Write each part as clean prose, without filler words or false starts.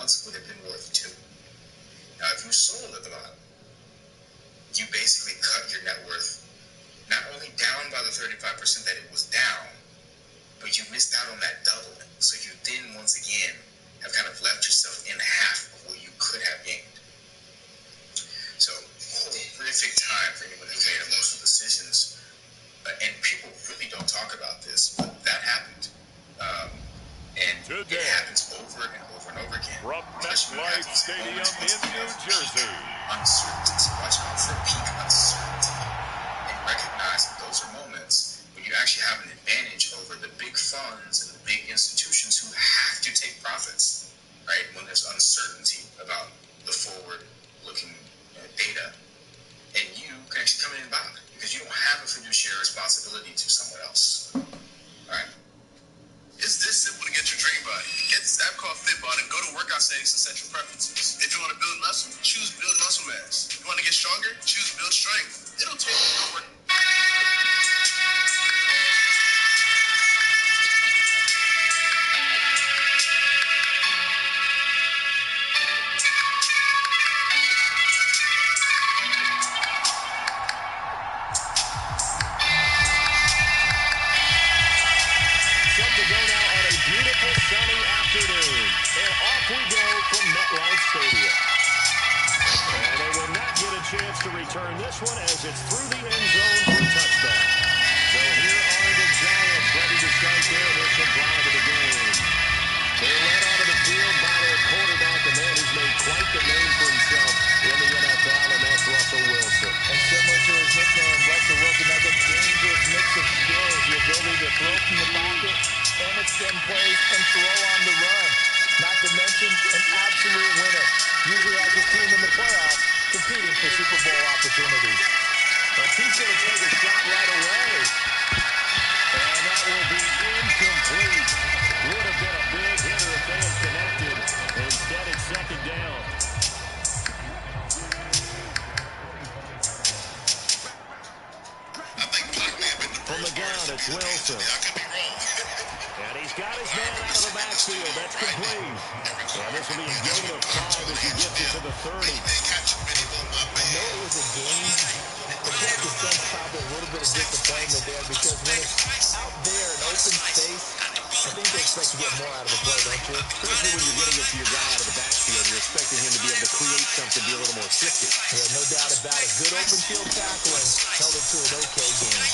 once would have been worth 2. Now, if you sold at the bottom, you basically cut your net worth not only down by the 35% that it was down, but you missed out on that double. So you then, once again, have kind of left yourself in half of what you could have gained. So, horrific time for anyone who made emotional decisions. And people really don't talk about this, but that happened. And Today, it happens over and over and over again. From MetLife Stadium in New Jersey. Uncertainty. Watch out for peak uncertainty. And recognize that those are moments when you actually have an advantage over the big funds and the big institutions who have to take profits, right? When there's uncertainty about the forward-looking data. And you can actually come in and buy because you don't have a fiduciary responsibility to someone else. All right? It's this simple to get your dream body. Get this app called Fitbod and go to workout settings and set your preferences. If you want to build muscle, choose build muscle mass. If you want to get stronger, choose build strength. It'll take you to work. To return this one as it's through the end zone for a touchback. So here are the Giants ready to start their initial drive of the game. They're led onto the field by their quarterback, a man who's made quite the name for himself in the NFL, and that's Russell Wilson. And similar to his nickname, Russell Wilson has a dangerous mix of skills, the ability to throw from the pocket and extend plays and throw on the run. Not to mention an absolute winner. Usually has his team in the playoffs, competing for Super Bowl opportunities. But he's going to take a shot right away. And that will be incomplete. Would have been a big hitter if they had connected. Instead, it's second down. From the ground, it's Wilson. And he's got his man out of the backfield. That's complete. And this will be a gain of 5 as he gets it to the 30. I know it was a game, but you have to sense probably a little bit of disappointment there because when it's out there in open space, I think they expect to get more out of the play, don't you? Especially when you're getting it to your guy out of the backfield. You're expecting him to be able to create something, be a little more shifty. Yeah, no doubt about it. Good open field tackling held it to an okay game.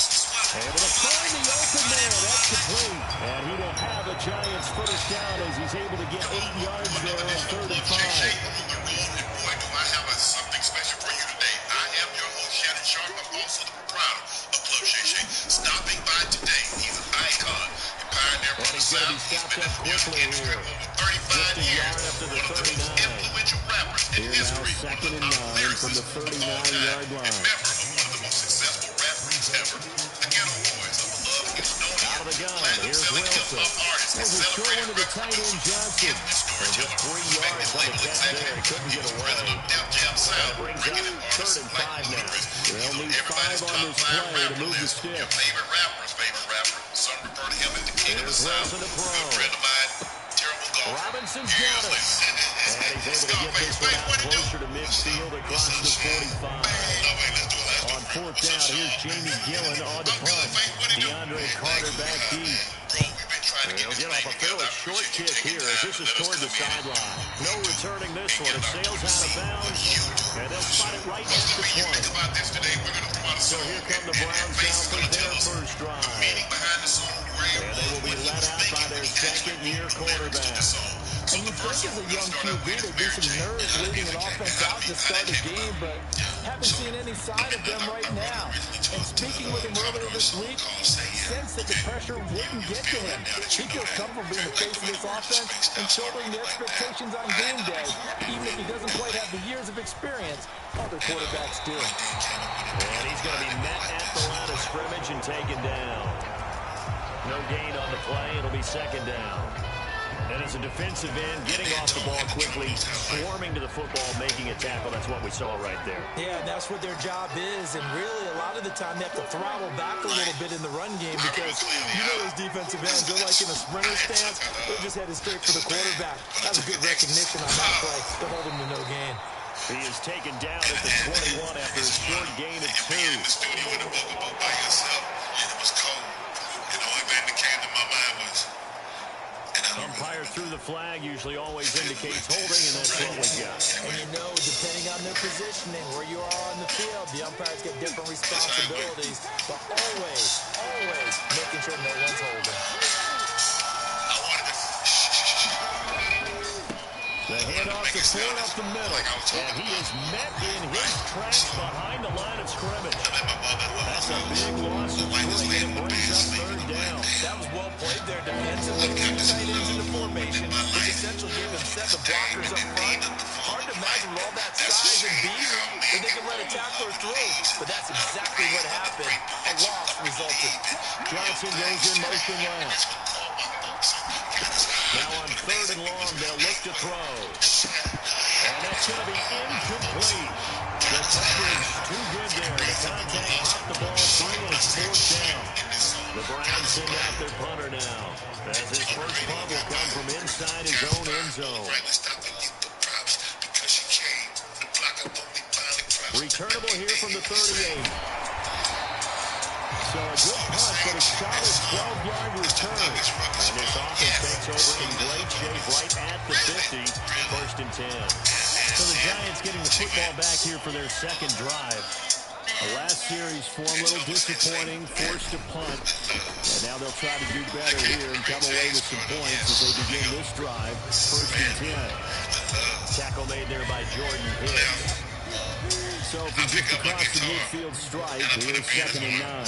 Able to find the open man. That's complete. And he will have the Giants first down as he's able to get 8 yards there on 3rd and 5. Boy, do I have something special for you today. I am your host, Shannon Sharp. I'm also the proprietor of Club Shay Shay. Stopping by today, he's an icon. A pioneer from the South. He's been in the music industry for over 35 years. One of the most influential rappers in history. One of the top lyricists of all time. And member of one of the most successful rap groups ever. The Ghetto Boys of Love is known Out of the gun. platinum Here's selling Wilson. hip-hop artist and There's a short celebrated one to the tight record end Johnson. And just 3 yards on the catch there. He couldn't get away. That brings up 3rd and 5 now. They'll need 5 on this play to move the stick. Favorite rapper. Some refer to him as the king of the South. Wilson to throw. Good friend of mine, terrible golf. Robinson's got it. And he's able to get this one out closer to midfield across the 45. On 4th down, here's Jamie Gillen on the punt. DeAndre Carter back deep. He'll get off a fairly short kick here as this is toward the sideline. No returning this one. It sails out of bounds, and they'll spot it right at the 20. So here come the Browns now for their first drive. And they will be led out by their second-year quarterback. And you think as a young QB, there'd be some nerves leading an offense out to start a game, but haven't seen any sign of them right now. And speaking with him earlier this week, sense that the pressure wouldn't get to him. He feels comfortable being the face of this offense and shouldering the expectations on game day, even if he doesn't quite have the years of experience other quarterbacks do. And he's going to be met at the line of scrimmage and taken down. No gain on the play. It'll be second down. And as a defensive end, getting off the ball quick basically swarming to the football, making a tackle. That's what we saw right there. Yeah, that's what their job is. And really, a lot of the time, they have to throttle back a little bit in the run game because you know those defensive ends, they're like in a sprinter stance. They're just headed straight for the quarterback. That was good recognition on that play to hold him to no gain. He is taken down at the 21 after a short gain of 2. In the studio in the bugaboo by yourself, and it was cold. And the only thing that came to my mind was, umpire through the flag usually always indicates holding, and that's what we got. And you know, depending on their positioning, where you are on the field, the umpires get different responsibilities, but always making sure no one's holding. The handoff to Ford up the middle, and he is met in his tracks behind the line of scrimmage. That's a big loss of string, and it brings up 3rd down. That was well played there defensively. 2 tight ends in the formation, which essentially gave them 7 blockers up front. Hard to imagine with all that size and beat that they can let a tackler through, but that's exactly what happened. A loss resulted. Johnson goes in motion left. Now on 3rd and long, they'll look to throw. And that's going to be incomplete. The coverage too good there. The contact popped the ball free, and it's 4th down. The Browns send out their punter now, as his first punt will come from inside his own end zone. Returnable here from the 38. So a good punt, but a solid 12-yard return. And this offense takes over in great shape right at the 50, 1st and 10. So the Giants getting the football back here for their 2nd drive. The last series for them a little disappointing, forced to punt. And now they'll try to do better here and come away with some points as they begin this drive, 1st and 10. Tackle made there by Jordan Hicks. So from just across the midfield stripe, here's 2nd and 9.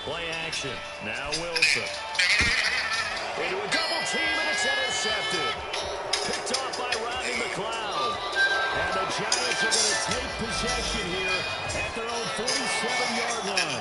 Play action. Now Wilson. Into a double team, and it's intercepted. Picked off by Rodney McLeod. And the Giants are going to take possession here at their own 47-yard line.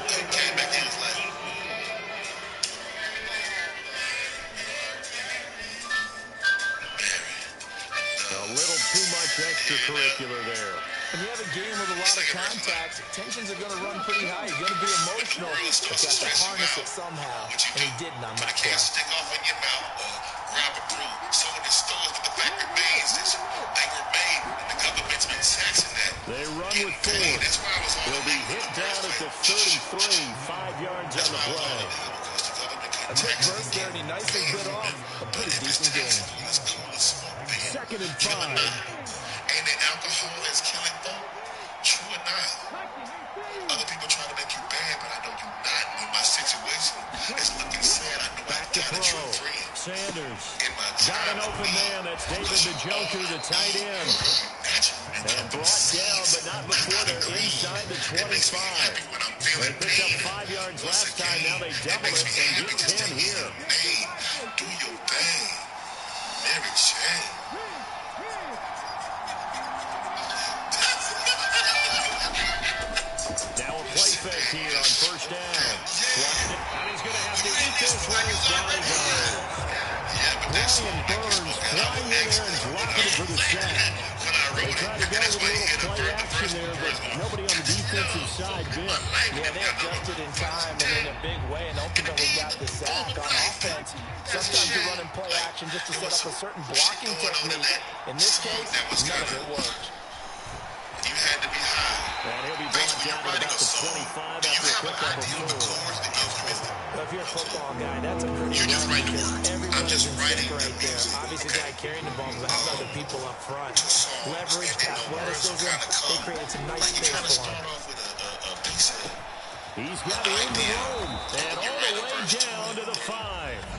A little too much extracurricular there. When you have a game with a lot of contact, tensions are going to run pretty high. You're going to be emotional, but you have to harness it somehow, and he didn't on that play. Stick off in your mouth or grab a brew. So it is stores, but the fact remains is they were made, and the government's been taxing that. They run with Ford. He'll be hit down at the 33, 5 yards on the play. A quick burst there, and he nicely bit off a pretty decent game. 2nd and 5. And the alcohol is killing them. True or not? Other people try to make you bad, but I know you're not. In my situation, it's looking sad. I know Back to throw. Sanders. Got an open man. That's David Njoku, the tight end. And brought down, but not before they're inside the 25. They picked up 5 yards last time. Now they double it and get 10 here. Do your thing. Mary Jane. Now a play fake here on 1st down. And he's going to have to eat this one as down he goes. Brian Burns flying in there and dropping it for the sack. They tried to go with a little play action there, but nobody on the defensive side bit. Yeah, they adjusted in time and in a big way and ultimately got the sack on offense. Sometimes you run in play action just to set up a certain blocking technique. In this case, none of it worked. You had to be high. And he'll be brought down to about the 25 after a pickup of 4. Well, if you're a football guy, that's a pretty You're just run writing because words. everyone's I'm just in writing sync right there. Obviously, the guy carrying the ball, but how about the people up front? Leverage, athleticism, they created some nice space for him. Start off with a basic. He's got room to roam, and all the way down to the 5.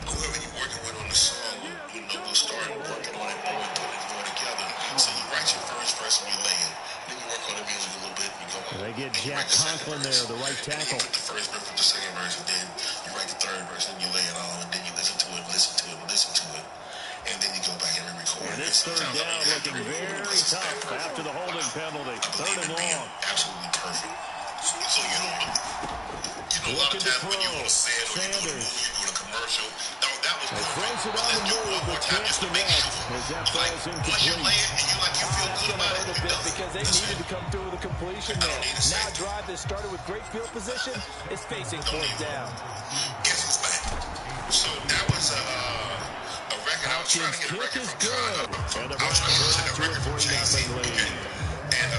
Whoever you're working with on the song, you know, will start working on it, putting it all together. So you write your first verse when you lay it. Then you work on the music a little bit. You go. They get Jack Conklin there, the right tackle. You put the first verse with the second verse, and then you write the 3rd verse, and you lay it all, and then you listen to it, and then you go back and re-record. And this 3rd down looking very tough after the holding penalty. 3rd and long. Absolutely perfect. So you know, a lot of times when you want to say it or you're doing a movie, you're doing a commercial. No, that was They force it on the move, the chance to net, as that falls incomplete. That's going to hurt a bit because they needed to come through with a completion there. Now a drive that started with great field position is facing fourth down. So that was a record. I was trying to get a record from Kanye. And the Browns are off to a 3-0 lead. And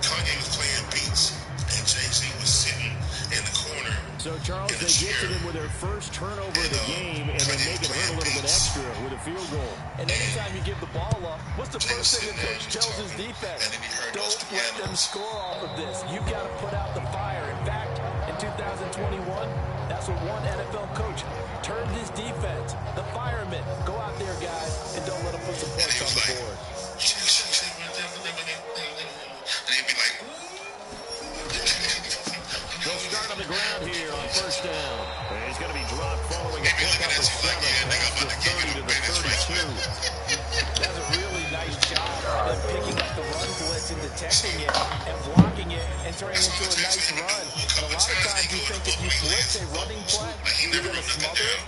Kanye was playing beats, and Jay-Z was sitting in the corner. So, Charles, they get to them with their first turnover of the game, and they make it hurt a little bit extra with a field goal. And anytime you give the ball up, what's the first thing the coach tells his defense? Don't let them score off of this. You've got to put out the fire. In fact, in 2021, that's what one NFL coach turned his defense. The firemen. Go out there, guys, and don't let them put some points on the board. They'll start on the ground here on first down. He's going to be dropped following a pickup of 7. That's the 30 to the 32. That's a really nice job of picking up the run blitz and detecting it and blocking it and turning it into a nice run. And a lot of times you think if you blitz a running play, you're going to smother it.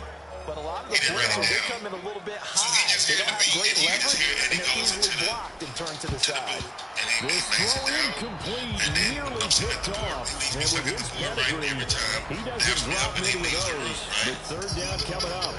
But a lot of the blitzes, they come in a little bit high. They don't have great leverage, and they're easily blocked and turned to the side. This throw incomplete, nearly picked off. And with his pedigree, he doesn't drop many of those. But third down coming up.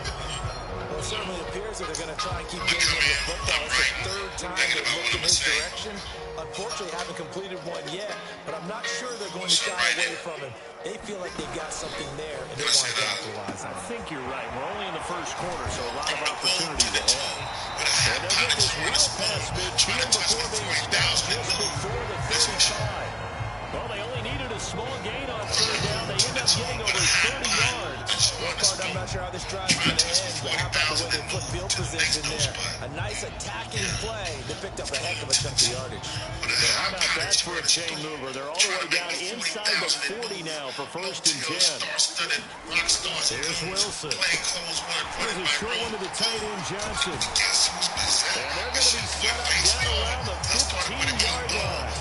Well, it certainly appears that they're going to try and keep getting him the football. It's the third time they've looked in his direction. Unfortunately, haven't completed one yet, but I'm not sure they're going to shy away from him. They feel like they've got something there, and they want to capitalize on it. I think you're right. We're only in the first quarter, so a lot of opportunities ahead. And they'll get this well past midfield before being stopped just before the 35. Well, they only needed a small gain on third down. They end up getting over 30 yards. Well, Ford, I'm not sure how this drive is going to end, but how about the way they put field position there? A nice attacking play that picked up a heck of a chunk of yardage. So how about that for a chain mover? They're all the way down inside the 40 now for first and 10. Here's Wilson. Here's a short one to the tight end, Johnson. And they're going to be set up down around the 15-yard line.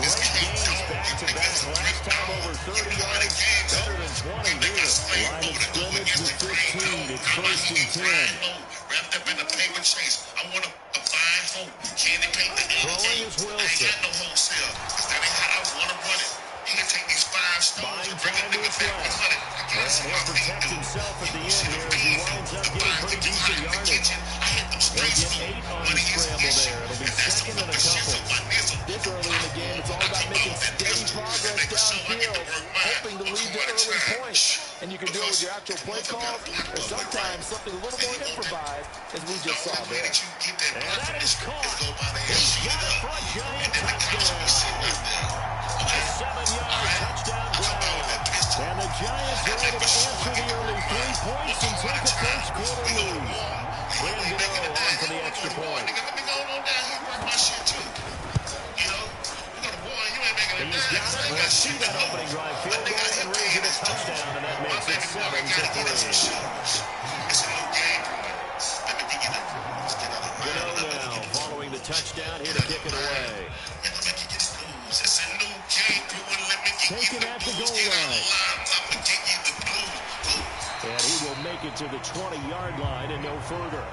Great gains back-to-back. Last time over 30 yards, better than 20 here. Line of scrimmage with 15. It's first and 10. Wrapped up in a paper chase. I want a fine hole. Candy paint the end. Throwing is Wilson. I ain't got no wholesale. That ain't how I want to run it. He can take these 5 stones and bring it to his back 100. And he'll protect himself at the end here as he winds up getting pretty decent yardage. They'll get 8 on the scramble there. It'll be second and a couple. This early in the game, it's all about making steady progress downfield, hoping to lead to early points. And you can do it with your actual play calls, or sometimes something a little more improvised, as we just saw there. And that is caught. He's got it for a giant touchdown. A 7-yard touchdown grab. And the Giants are able to answer the early 3 points and take a first quarter lead. Brandon on for the extra point. He's got it. We'll see that opening drive field goal and raise it a touchdown, and that makes it 7-3. Gano now following the touchdown here to kick it away. Taken at the goal line. And he will make it to the 20-yard line and no further.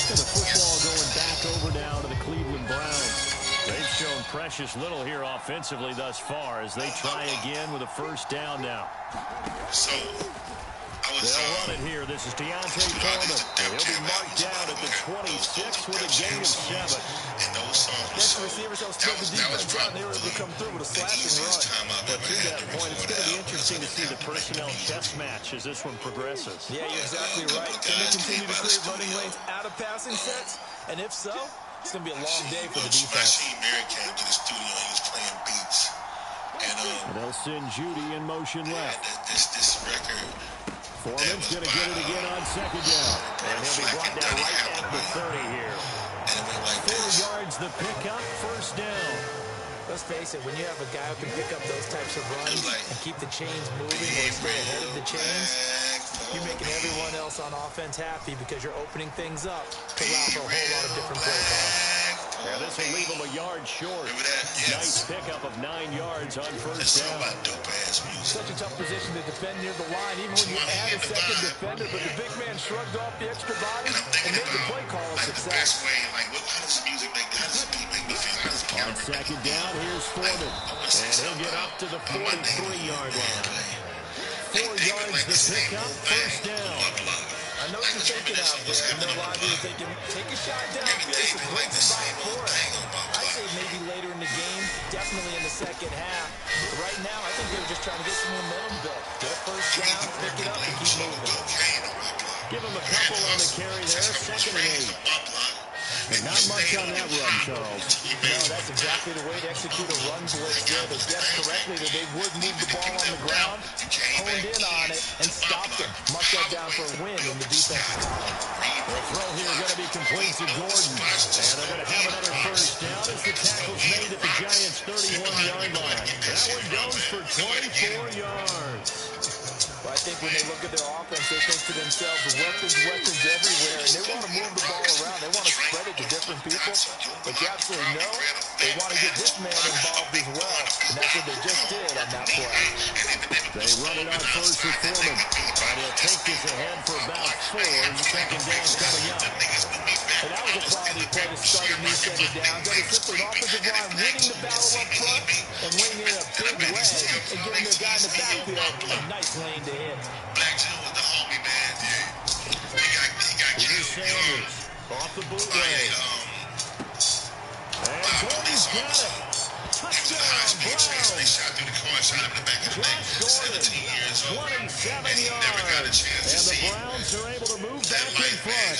And the football going back over now to the Cleveland Browns. They've shown precious little here offensively thus far as they try again with a first down now. They'll run it here. This is Deontay Fordman. He'll be marked down at the 26 with a gain of 7. Next receivers help split the defense out, and they were able to come through with a slashing run. But to that point, it's going to be interesting to see the personnel chess match as this one progresses. Yeah, you're exactly right. Can they continue to create running lanes out of passing sets? And if so, it's going to be a long day for the defense. Mary came to the studio and he was playing beats. And they'll send Judy in motion left. This record. Foreman's going to get it again on second down. And he'll be brought down right at the 30 here. 4 yards the pickup, first down. Let's face it, when you have a guy who can pick up those types of runs and keep the chains moving or stay ahead of the chains, you're making everyone else on offense happy because you're opening things up to allow for a whole lot of different play calls. And this will leave him a yard short. Remember that? Yes. Nice pickup of 9 yards on first down. Dope-ass music. Such a tough position to defend near the line, even when you add a second defender. But the big man shrugged off the extra body and made the play call a success. The best way, like, how does music make, how does it make me feel? How does it On second down, here's Fordman. And he'll get up to the 43-yard line. 4 yards to pick up, first down. I know what you're thinking out there. I know a lot of you are thinking, take a shot downfield. It's a great spot for it. I say maybe later in the game, definitely in the second half. But right now, I think they're just trying to get some momentum built. Get a first down, pick it up, and keep moving. Give him a couple on the carry there, 2nd and 8. And not much on that run, Charles. No, that's exactly the way to execute a run blitz there. They guessed correctly that they would move the ball on the ground, honed in on it, and stopped them. Mark that down for a win in the defensive line. The throw here is going to be complete to Gordon. And they're going to have another first down as the tackle's made at the Giants' 31-yard line. That one goes for 24 yards. Well, I think when they look at their offense, they think to themselves, weapons everywhere, and they want to move the ball around. They want to spread it to different people. But you absolutely know they want to get this man involved as well, and that's what they just did on that play. They run it on first with Fordman, and he'll take this ahead for about 4. Second down coming up. And that was a quality play to start a new second down. That is simply an offensive line winning the battle up front and winning it in a big way and giving their guy in the backfield a nice lane to hit. Black Jim was the homie, man. Yeah. He got Here's killed. Sanders off the bootleg. And Gordon's got it. Touchdown, Browns. They shot through the car, shot him in the back of the neck. Josh Gordon, 17 years old. 27 yards. And the Browns are able to move back in front.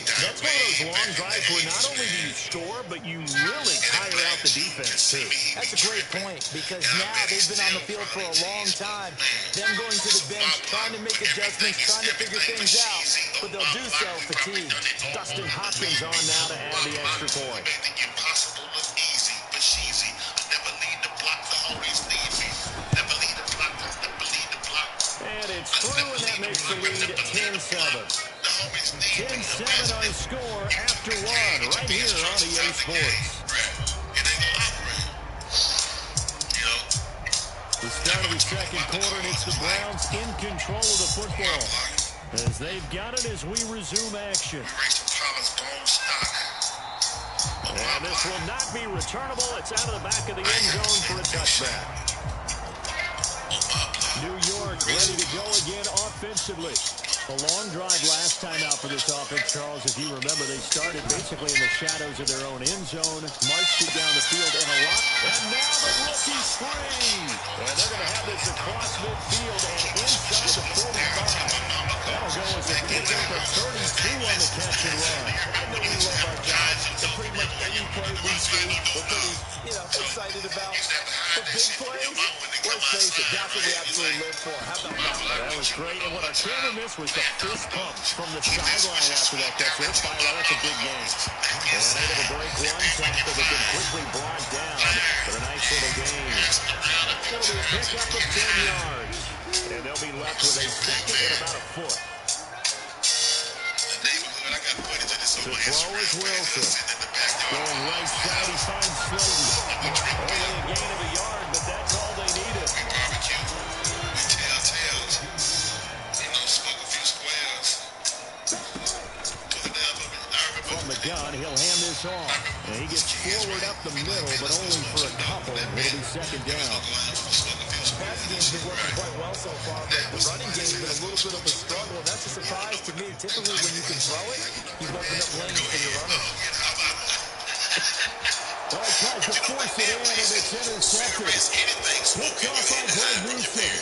That's one of those long drives where not only do you score, but you really tire out the defense, too. That's a great point, because now they've been on the field for a long time. Them going to the bench, trying to make adjustments, trying to figure things out. But they'll do so fatigued. Dustin Hopkins on now to add the extra point. Make the impossible look easy, but cheesy. Never lead the block, the homies need me. Never lead the block, never lead the block. And it's through, and that makes the lead 10-7. 10-7 on score after 1, right here on EA Sports. The start of the second quarter, and it's the Browns in control of the football, as they've got it as we resume action. And this will not be returnable. It's out of the back of the end zone for a touchback. New York ready to go again offensively. A long drive last time out for this offense, Charles. If you remember, they started basically in the shadows of their own end zone, marched it down the field in a lot, and now the rookie's free. And they're going to have this across midfield and inside the 45. That'll go as a pickup of 32 on the catch and run. I know we love our guys, and pretty much any play we see, we're pretty, excited about. But big plays, let's face it, that's what we absolutely live for. How about that? That was great, and what our camera missed was the fist pumps from the sideline after that catch. That's a big game. And able to break one tackle, but then quickly brought down for a nice little gain. That'll be a pickup of 10 yards. And they'll be left with a second and about a foot. The throw is Wilson. Going right side, he finds Slayton. Only a gain of a yard, but that's all they needed. From the gun, he'll hand this off. And he gets forward up the middle, but only for a couple. It'll be second down. The passing game's been working quite well so far, but the running game's been a little bit of a struggle. That's a surprise to me. Typically, when you can throw it, you've opened up lanes for your runners. Well, he tries to force it in, and it's intercepted. Picked off by Greg Newsom.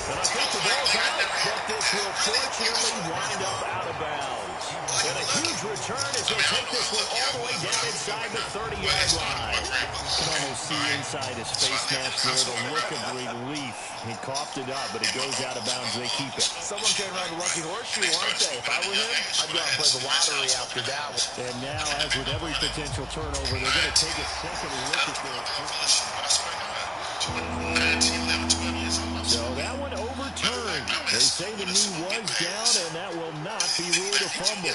And I think the ball's out, but this will fortunately wind up out of bounds. And a huge return as he'll take this one all the way down inside the 30-yard line. You can almost see inside his face mask there the look of relief. He coughed it up, but it goes out of bounds. They keep it. Someone came around the lucky horseshoe, aren't they? If I were him, I'd go out and play the lottery after that one. And now, as with every potential turnover, they're going to take a second look at this. So that one overturned. They say the knee was down, and that will not be ruled a fumble.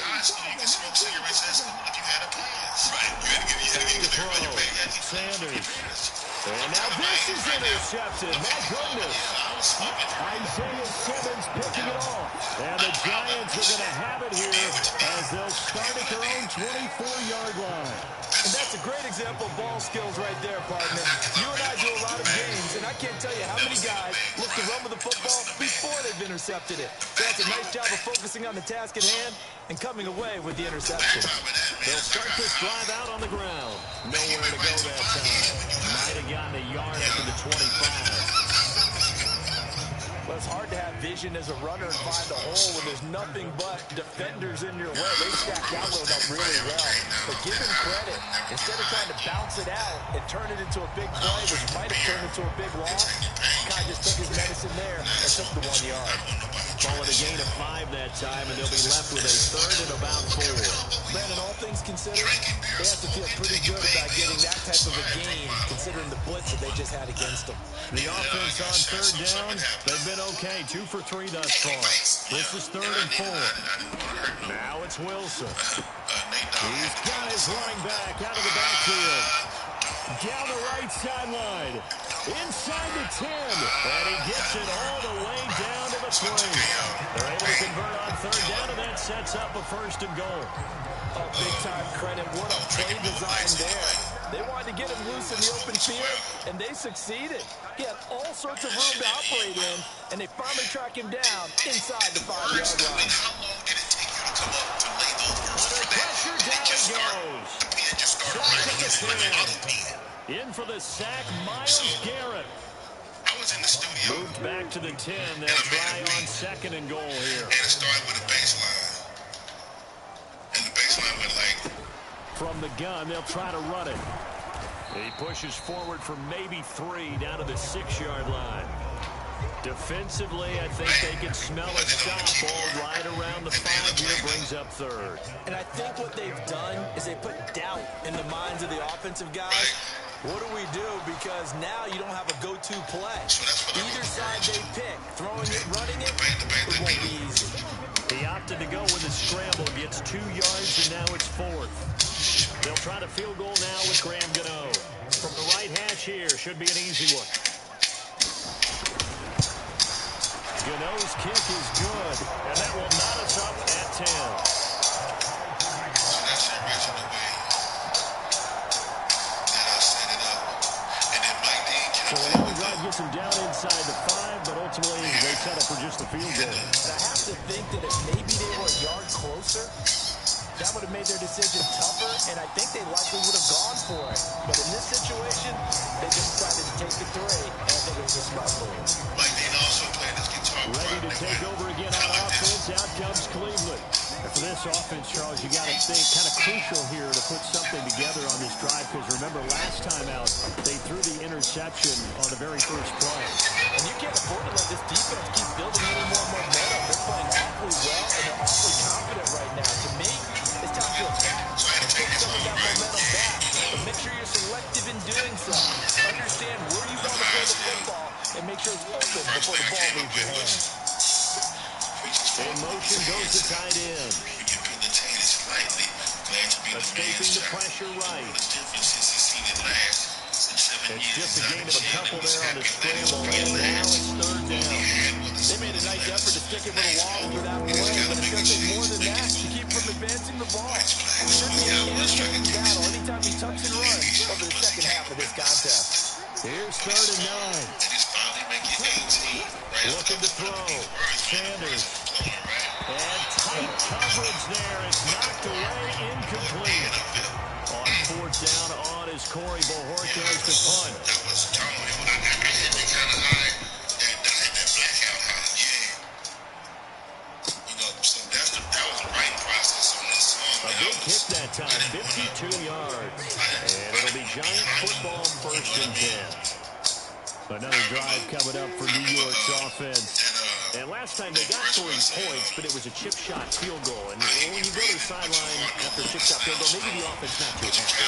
this is intercepted. My goodness. Isaiah Simmons picking it off. And the Giants are going to have it here as they'll start at their own 24-yard line. And that's a great example of ball skills right there, partner. You and I do a lot of games, and I can't tell you how many guys look to run with the football before they've intercepted it. So that's a nice job of focusing on the task at hand and coming away with the interception. They'll start this drive out on the ground. Nowhere to go that time. Might have gotten a yard after the 25. Well, it's hard to have vision as a runner and find a hole when there's nothing but defenders in your way. They stacked that one up really well. But give him credit. Instead of trying to bounce it out and turn it into a big play, which might have turned into a big loss, Kai just took his medicine there and took the 1 yard. Call it a gain of 5 that time, and they'll be left with a third and about 4. Brandon, all things considered, they have to feel pretty good about getting that type of a gain, considering the blitz that they just had against them. The offense on third down, they've been okay. 2 for 3 thus far. This is 3rd and 4. Now it's Wilson. He's got his running back out of the backfield. Down the right sideline. Inside the 10. And he gets it all the way down to the 3. They're able to convert on third down, and that sets up a 1st and goal. Oh, big-time credit. What a play design there. They wanted to get him loose in the open field, and they succeeded. He had all sorts of room to operate in, and they finally track him down inside the 5-yard line. How long did it take you to come up to lay those verses Under for that? pressure, down he goes. Just start Sack right at the here. 10. In for the sack, Myles Garrett. I was in the studio. Moved back to the 10. They'll try on 2nd and goal here. And it started with a baseline. And the baseline went like... From the gun, they'll try to run it. He pushes forward for maybe 3 down to the 6-yard line. Defensively, I think they can smell a stop. Ball right around the 5 here, brings up 3rd. And I think what they've done is they put doubt in the minds of the offensive guys. What do we do? Because now you don't have a go-to play. Either side they pick, throwing it, running it, it won't be easy. He opted to go with a scramble, gets 2 yards, and now it's 4th. They'll try to field goal now with Graham Gano. From the right hash here, should be an easy one. Gano's kick is good, and that will knot us up at 10. That's the original way that I set it up. And then Mike Dean So a long drive gets him down inside the 5, but ultimately they settle for just the field goal. And I have to think that if maybe they were a yard closer, that would have made their decision tougher, and I think they likely would have gone for it. But in this situation, they just decided to take the 3, and I think it was a smart move. Mike Dean also played his guitar. Ready to take over again on offense. Out comes Cleveland. And for this offense, Charles, you got to think kind of crucial here to put something together on this drive, because remember last time out, they threw the interception on the very first play. And you can't afford to let this defense keep building any more momentum. They're playing awfully well, and they're awfully confident right now. To me, it's time to attack and take some of that momentum back. But make sure you're selective in doing so. Understand where you want to throw the football and make sure it's open before the ball leaves your hands. In motion goes the tight end. Escaping the pressure right. It's just a gain of a couple there on the scramble. And now it's 3rd down. They made a nice effort to stick it with a wall for that play, but it's going to take more than that to keep from advancing the ball. It should be an entertaining battle anytime he tucks and runs over the second half of this contest. Here's 3rd and 9. Looking to throw. Sanders. And tight coverage there. It's knocked away, incomplete. On 4th down on is Corey Bohorquez to punt. That was Tom. I hit it kind of high. That blackout high. Yeah. You know, so that was the right process on this song. A big kick that time, 52 yards. And it'll be Giant football 1st and 10. Another drive coming up for New York's offense. And last time they got 3 points, but it was a chip shot field goal. And when you go to the sideline after a chip shot field goal, maybe the offense not too happy.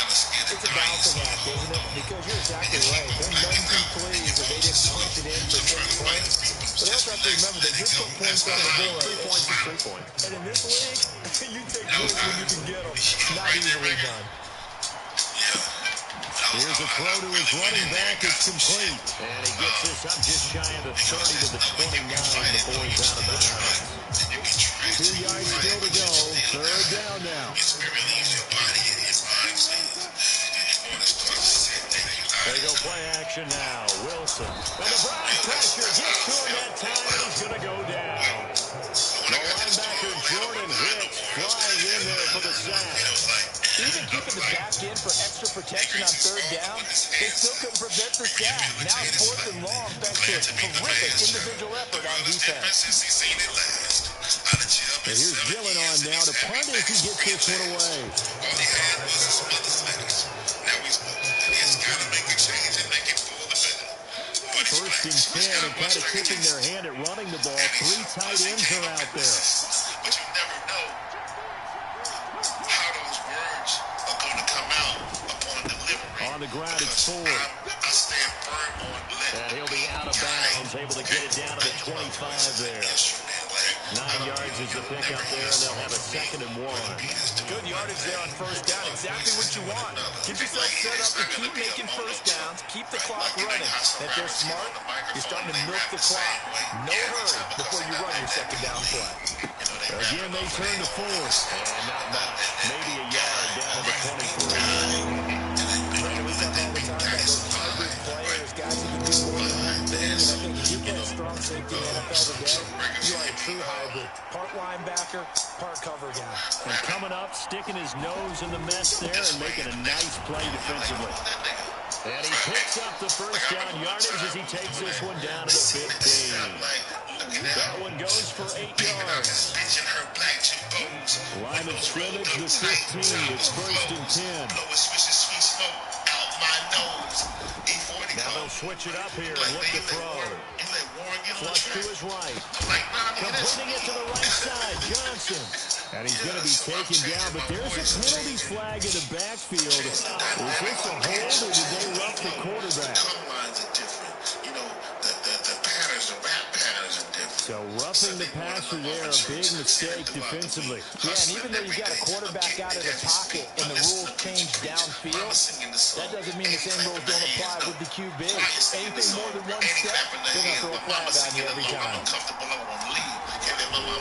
It's a balancing act, isn't it? Because you're exactly right. They're none too pleased that they didn't punch it in for 6 points. But they also have to remember they did put points on the board. 3 points is 3 points. And in this league, you take points when you can get them. Not easily done. Yeah. I Here's a throw to his running back. It's complete. And he gets this up just shy of the 30 to the 29 before he's out of bounds. 2 yards still to go. Third down now. They go play action now. Wilson. And the Browns pressure gets to him that time, and he's going to go down. The linebacker Jordan Hicks flying in there for the sack. Even keeping the back in for extra protection on third down, they still couldn't prevent the sack. Now it's 4th and long thanks to a terrific individual effort on defense. And here's Gillen on now to punt if he gets this one away. All he had was his mother's letters. Now he's got to make a change and make it for the better. First and 10 and kind of tipping their hand at running the ball. 3 tight ends are out there. But you never know how those words are going to come out upon delivery. On the ground, it's Ford. I stand firm on let. And he'll be out of bounds, able to get it down to the 25 there. 9 yards is the pickup there, and they'll have a 2nd and 1. Good yardage there on first down. Exactly what you want. Get yourself set up to keep making first downs. Keep the clock running. If they're smart, you're starting to milk the clock. No hurry before you run your 2nd down play. Again, they turn to Ford. And not much. Maybe a yard down to the 23. We talk all the time about those hybrid players, guys who can do more than one thing. And I think if you play strong safety in the NFL today, you are a true hybrid. Part linebacker, part cover guy. And coming up, sticking his nose in the mess there and making a nice play defensively. And he picks up the first down yardage as he takes this one down to the 15. That one goes for 8 yards. Line of scrimmage, the 15. It's 1st and 10. Now they'll switch it up here and look to throw. Flush to his right. Completing it to the right side, Johnson. And he's going to be taken down, but there's a penalty flag in the backfield. Is this a hold, or did they rough the quarterback? So roughing the passer there, a big mistake defensively. Yeah, and even though you've got a quarterback out of the pocket and the rules change downfield, that doesn't mean the same rules don't apply with the QB. Anything more than one step, they're going to throw a flag on you every time.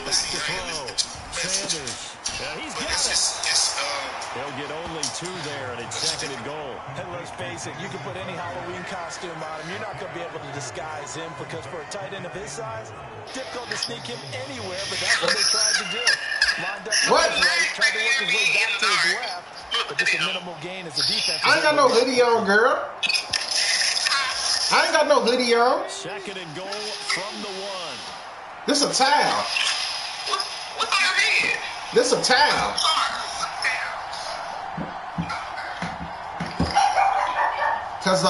Back to throw. Sanders. He's got it. They'll get only 2 there, and it's 2nd and goal. And let's face it, you can put any Halloween costume on him. You're not going to be able to disguise him because for a tight end of his size, difficult to sneak him anywhere, but that's what they tried to do. Lined up right, tried to work his way back to his left, but just a minimal gain as the defense. I ain't got no hoodie on, girl. I ain't got no hoodie on. 2nd and goal from the 1. This a towel. What's on your head? This a towel. Cause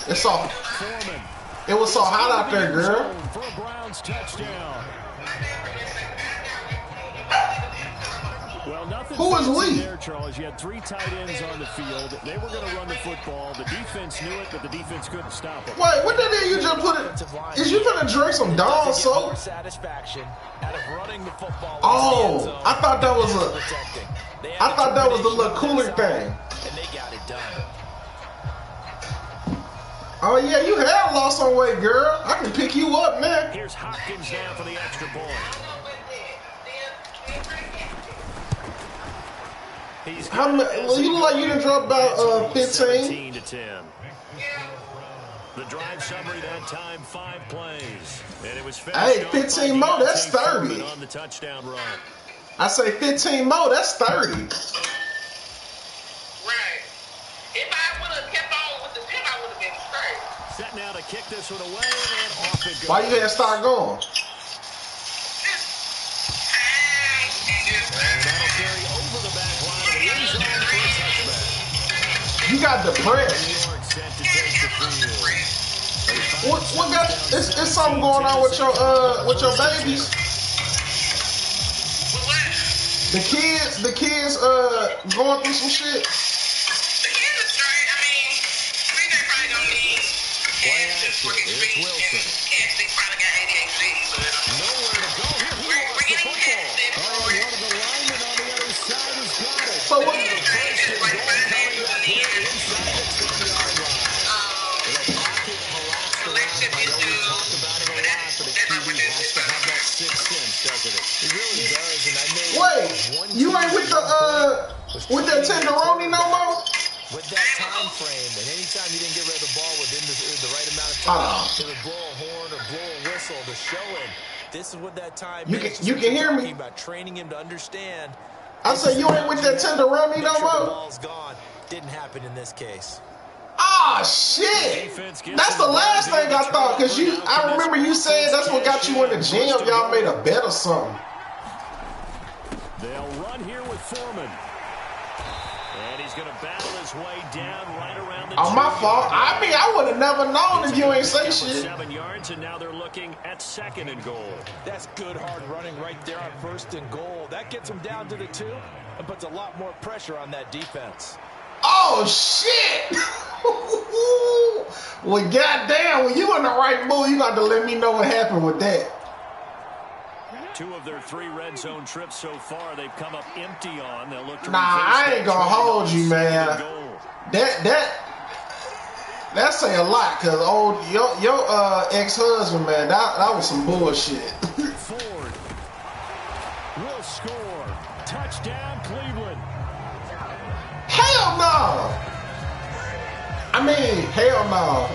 it's so Foreman. it was so hot out there, girl. For a Browns touchdown. Well, nothing. Who is we? There, Charles. You had 3 tight ends on the field. They were going to run the football. The defense knew it, but the defense couldn't stop it. Wait, what the hell you just put it? Is you gonna drink some Dawn soap? Satisfaction out of running the football. Oh, I thought that was the little cooler thing. And they got it done. Oh yeah, you have lost some weight, girl. I can pick you up, man. Here's Hopkins down for the extra point. Well, you look like you done dropped about 15. 17 to 10. The drive summary that time, 5 plays. And it was hey, 15 more, that's 30. On the touchdown run. I say 15 more, that's 30. Right. If I would have kept on with the 10, I would have been straight. Set now to kick this one away, and off it goes. Why you had to start going? And that'll carry over the back line of the end zone for a touchback. You got depressed. New York set to take the field. What got? It's something going on with your babies. The kids going through some shit. The kids are straight. I mean, they probably don't need. Play action. It's Wilson. They probably got ADHD. Nowhere to go. Here he wants the football. Oh, one of the linemen on the other side has got it. So what? First and goal coming up here inside ain't with that tenderoni no more? With that time frame, and anytime you didn't get rid of the ball within the right amount of time, it would blow a horn or blow a whistle to show him. This is what that time is. You can hear me. About training him to understand. I said you ain't with that tenderoni no more? The ball's gone. Didn't happen in this case. Ah, shit. That's the last thing I thought, because I remember you saying that's what got you in the gym. Y'all made a bet or something. They'll run here with Foreman. And he's going to battle his way down right around the my fault. I mean, I would have never known if you ain't say shit. 7 yards, and now they're looking at 2nd and goal. That's good hard running right there on 1st and goal. That gets them down to the 2 and puts a lot more pressure on that defense. Oh, shit. Well, goddamn, when you in the right mood, you got to let me know what happened with that. 2 of their 3 red zone trips so far, they've come up empty on. They'll look to I ain't gonna hold you, man. That say a lot, cause your ex-husband, man, that was some bullshit. Ford will score. Touchdown, Cleveland. Hell no. I mean, hell no.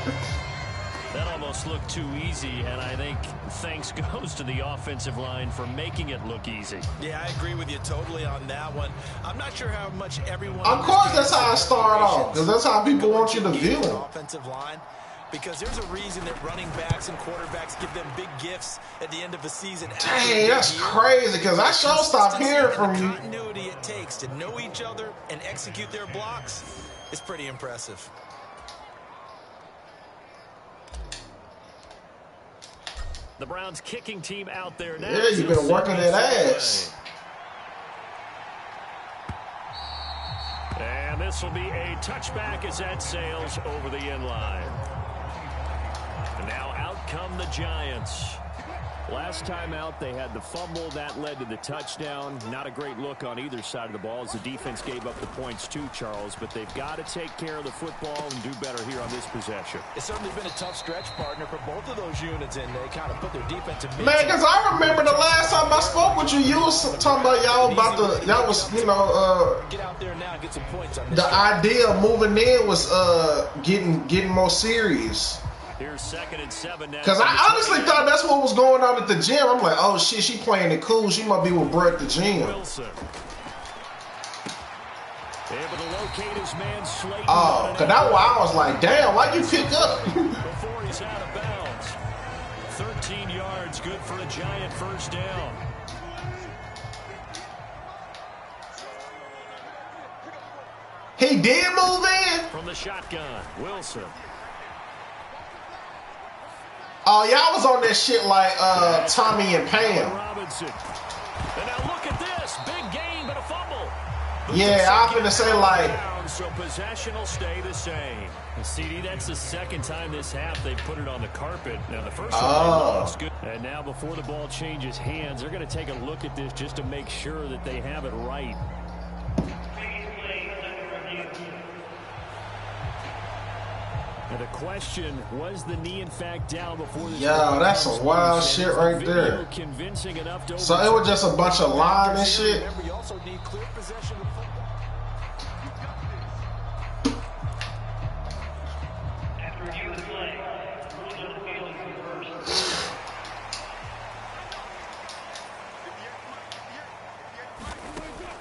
That almost looked too easy, and I think thanks goes to the offensive line for making it look easy. Yeah, I agree with you totally on that one. I'm not sure how much everyone... Of course that's how I start off, because that's how people want you to view it. Offensive line, because there's a reason that running backs and quarterbacks give them big gifts at the end of the season. Dang, that's crazy, because I sure stopped hearing from you. The continuity it takes to know each other and execute their blocks is pretty impressive. The Browns kicking team out there now. Yeah, you've been working that ass. And this will be a touchback as that sails over the end line. And now out come the Giants. Last time out, they had the fumble. That led to the touchdown. Not a great look on either side of the ball as the defense gave up the points too, Charles. But they've got to take care of the football and do better here on this possession. It's certainly been a tough stretch, partner, for both of those units, and they kind of put their defense in. Man, because I remember the last time I spoke with you, you was talking about y'all was, you know, get out there now and get some points on this. The idea of moving in was getting more serious. Here's 2nd and 7 now. Because I honestly thought that's what was going on at the gym. I'm like, oh shit, she playing it cool. She must be with Bro at the gym. Wilson. Able to locate his man Slayton. Oh, because that's why I was like, damn, why'd you pick up? Before he's out of bounds. 13 yards, good for a Giant first down. He did move in? From the shotgun, Wilson. Oh, y'all was on that shit like Tommy and Pam. Robinson. And now look at this. Big gain, but a fumble. Yeah, I'm finna say like... So possession will stay the same. And CD, that's the 2nd time this half they put it on the carpet. Now the first one looks good. And now before the ball changes hands, they're going to take a look at this just to make sure that they have it right. And the question, was the knee in fact down before this? Yo, that's some wild shit right there. Convincing enough to so it was just a bunch of line and shit. Remember, you also need clear possession of football.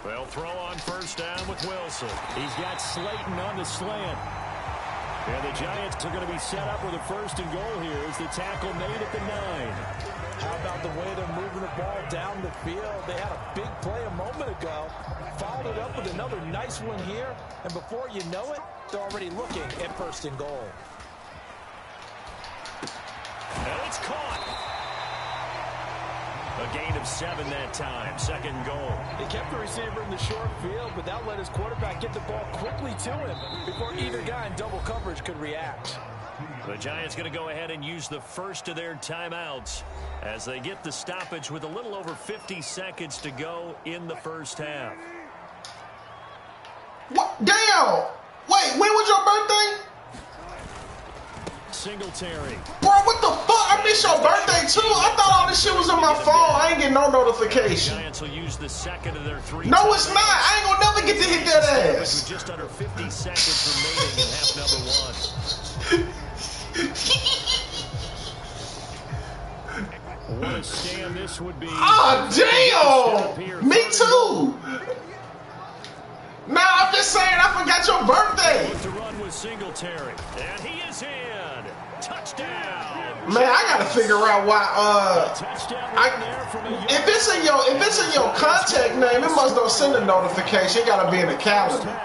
They'll throw on first down with Wilson. He's got Slayton on the slant. And the Giants are going to be set up with a 1st and goal here as the tackle made at the 9. How about the way they're moving the ball down the field? They had a big play a moment ago. Followed it up with another nice one here. And before you know it, they're already looking at 1st and goal. And it's caught. A gain of 7 that time. 2nd goal. He kept the receiver in the short field, but that let his quarterback get the ball quickly to him before either guy in double coverage could react. The Giants going to go ahead and use the first of their timeouts as they get the stoppage with a little over 50 seconds to go in the first half. What? Damn! Wait, when was your birthday? Singletary. Bro, what the fuck? I missed your birthday too. I thought all this shit was in my phone. I ain't getting no notification. Giants will use the second of their 3. No, it's not. I ain't gonna never get to hit that ass. With just under 50 seconds remaining in half number 1. What a stand this would be. Ah, damn. Me too. Nah, I'm just saying I forgot your birthday. To run with Singletary, and he is in. Touchdown. Man, I gotta figure out why. If it's in your contact name, it must don't send a notification. It gotta be in the calendar.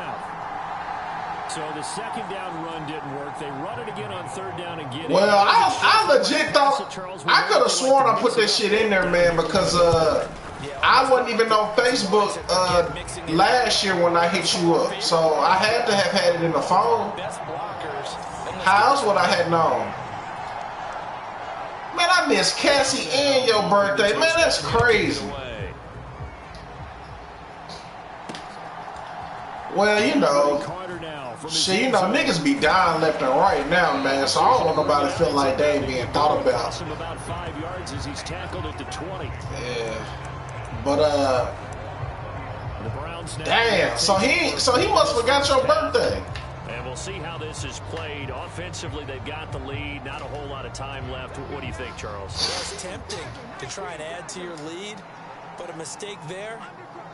So the second down run didn't work. They run it again on third down and get it. Well, I legit thought I could have sworn I put that shit in there, man, because I wasn't even on Facebook last year when I hit you up, so I had to have had it in the phone. How else would I have known? Man, I missed Cassie and your birthday. Man, that's crazy. Well, you know, shit, you know, niggas be dying left and right now, man, so I don't want nobody feel like they ain't being thought about. About 5 yards as he's tackled at the 20. Yeah. But damn, so he must forgot your birthday. And we'll see how this is played. Offensively, they've got the lead. Not a whole lot of time left. What do you think, Charles? Well, it's tempting to try and add to your lead, but a mistake there,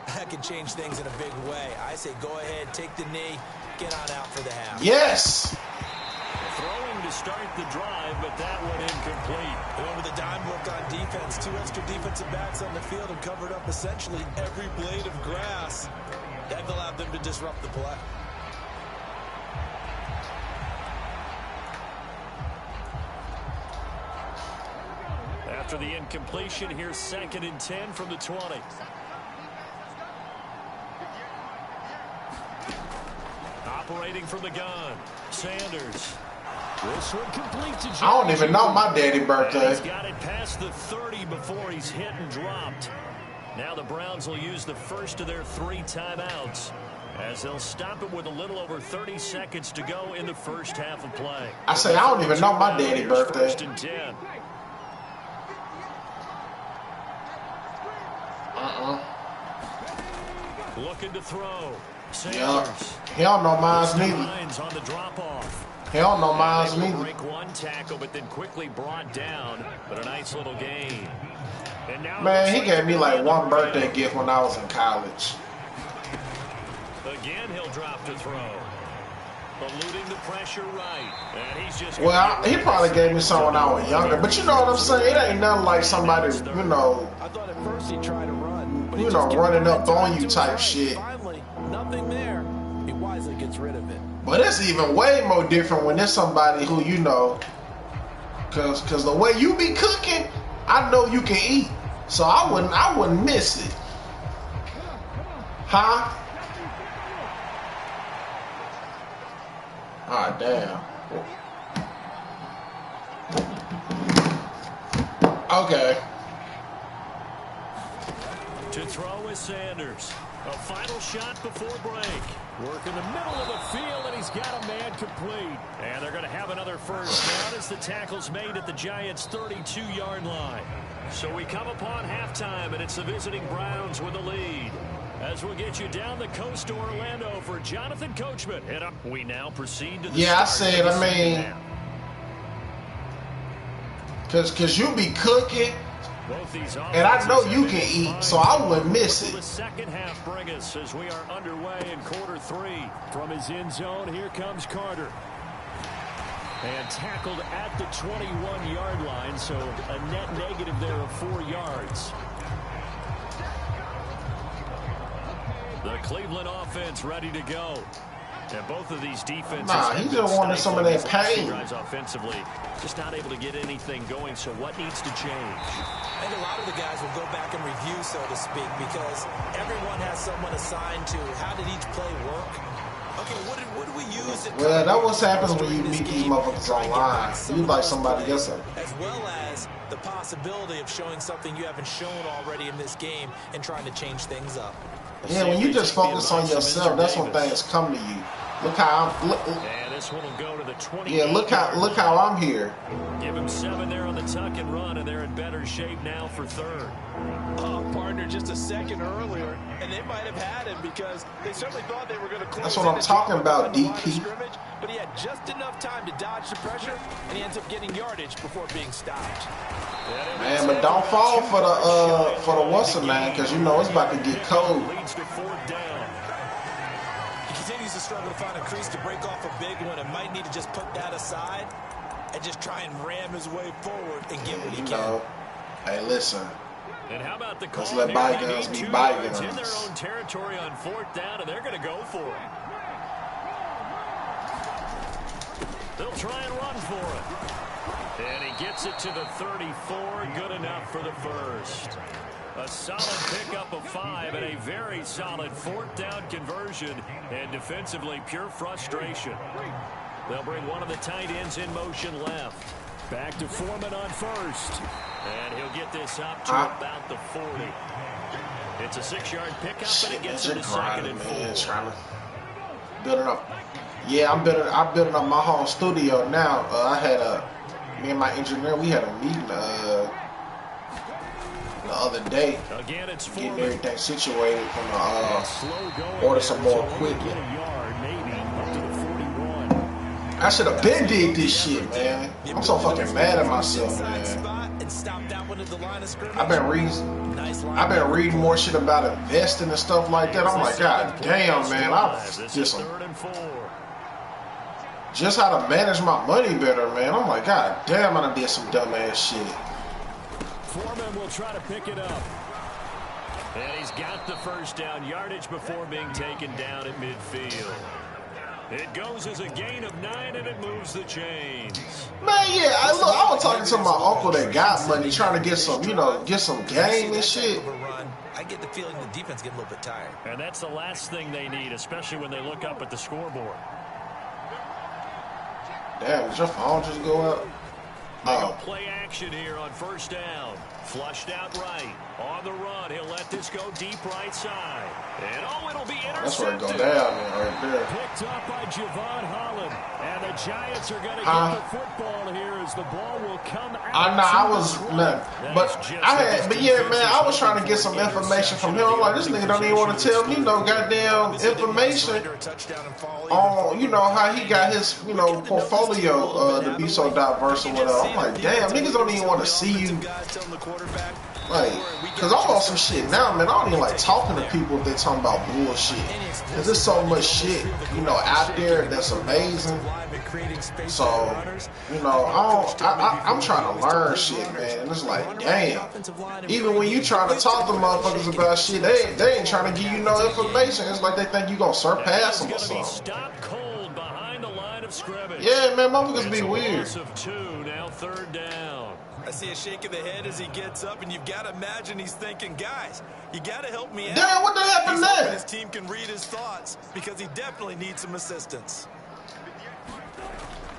that can change things in a big way. I say go ahead, take the knee, get on out for the half. Yes. Throwing to start the drive, but that one incomplete. Over the dime look on defense. 2 extra defensive backs on the field and covered up essentially every blade of grass. That allowed them to disrupt the play. After the incompletion, here's 2nd and 10 from the 20. Operating from the gun, Sanders. This one complete to I don't even know my daddy's birthday. He's got it past the 30 before he's hit and dropped. Now the Browns will use the first of their 3 timeouts as they'll stop it with a little over 30 seconds to go in the first half of play. I say I don't even know my daddy's birthday. 1st and 10. Looking to throw. Sanders. Yeah. He don't know mine's neither. On the drop off. He don't know mine's neither. Break one tackle, but then quickly brought down. But a nice little gain. And now man, he gave me like one birthday gift when I was in college. Again, he'll drop to throw. Eluding the pressure right. And he's just well, he probably gave me some when I was younger. But you know what I'm saying? It ain't nothing like somebody, you know, I thought at first he tried to run, but you know, running up on you type shit. Finally, nothing there. He wisely gets rid of it. But it's even way more different when there's somebody who you know, cause the way you be cooking, I know you can eat, so I wouldn't miss it, huh? Ah, damn. Okay. To throw is Sanders. A final shot before break. Work in the middle of the field, and he's got a man complete. And they're going to have another first down as the tackle's made at the Giants' 32-yard line. So we come upon halftime, and it's the visiting Browns with the lead. As we'll get you down the coast to Orlando for Jonathan Coachman. And we now proceed to the I said, I mean, cause you be cooking, and I know you can eat, so I wouldn't miss it. The second half bring us as we are underway in quarter 3. From his end zone, here comes Carter. And tackled at the 21-yard line, so a net negative there of 4 yards. The Cleveland offense ready to go. And both of these defenses. Nah, he just wanted some of that pain. Offensively, just not able to get anything going. So what needs to change? I think a lot of the guys will go back and review, so to speak, because everyone has someone assigned to how did each play work. Okay, what did we use? Well, that what happens when you meet these motherfuckers online. You like somebody else. As well as the possibility of showing something you haven't shown already in this game and trying to change things up. Yeah, when you just focus on yourself, that's when things come to you. Look how I'm. this one will go to the 20. Yeah, look how I'm here. Give him 7 there on the tuck and run, and they're in better shape now for third. Oh, partner, just a second earlier, and they might have had him because they certainly thought they were going to close. That's what I'm talking about, DP. But he had just enough time to dodge the pressure, and he ends up getting yardage before being stopped. Man, but don't fall for the what's-the-name, because you know it's about to get cold. Leads to 4th down. He continues to struggle to find a crease to break off a big one and might need to just put that aside and just try and ram his way forward and get what he can. Hey, listen. And how about the let's let bygones be bygones. In their own territory on 4th down, and they're going to go for it. They'll try and run for it. And he gets it to the 34. Good enough for the first. A solid pickup of 5 and a very solid 4th down conversion. And defensively, pure frustration. They'll bring one of the tight ends in motion left. Back to Foreman on first. And he'll get this up to about the 40. It's a 6-yard pickup, and it gets him to 2nd and 4. Trying to build it up. Yeah, I'm building up my whole studio now. I had me and my engineer, we had a meeting the other day, again, it's getting everything situated from order some more equipment. I should have been did this shit, man. I'm so fucking mad at myself, man. I've been reading more shit about investing and stuff like that. I'm like, God damn, man, just how to manage my money better, man. I'm like, God damn, I done did some dumb ass shit. Foreman will try to pick it up. And he's got the first down, yardage before being taken down at midfield. It goes as a gain of 9, and it moves the chains. Man, yeah, I was talking to my uncle that got money, trying to get some, get some game and shit. I get the feeling the defense get a little bit tired. And that's the last thing they need, especially when they look up at the scoreboard. Damn, did your phone just go out? Oh. Play action here on 1st down. Flushed out right. On the run, he'll let this go deep right side. And it'll be intercepted. That's where it go down, man, right there. Picked up by Javon Holland. And the Giants are going to get the football here as the ball will come out. I was trying to get some information from him. I'm like, this nigga don't even want to tell me no goddamn information on, how he got his, portfolio to be so diverse or whatever. I'm like, damn, niggas don't even want to see you. Like, cause I'm on some shit now, man. I don't even like talking to people if they talking about bullshit. Cause there's so much shit, out there that's amazing. So, I'm trying to learn shit, man. And it's like, damn. Even when you trying to talk to motherfuckers about shit, they ain't trying to give you no information. It's like they think you gonna surpass them or something. Yeah, man, motherfuckers be weird. Now 3rd down. I see a shake of the head as he gets up, and you've got to imagine he's thinking, guys, you got to help me out. Damn, what the happened there? His team can read his thoughts because he definitely needs some assistance.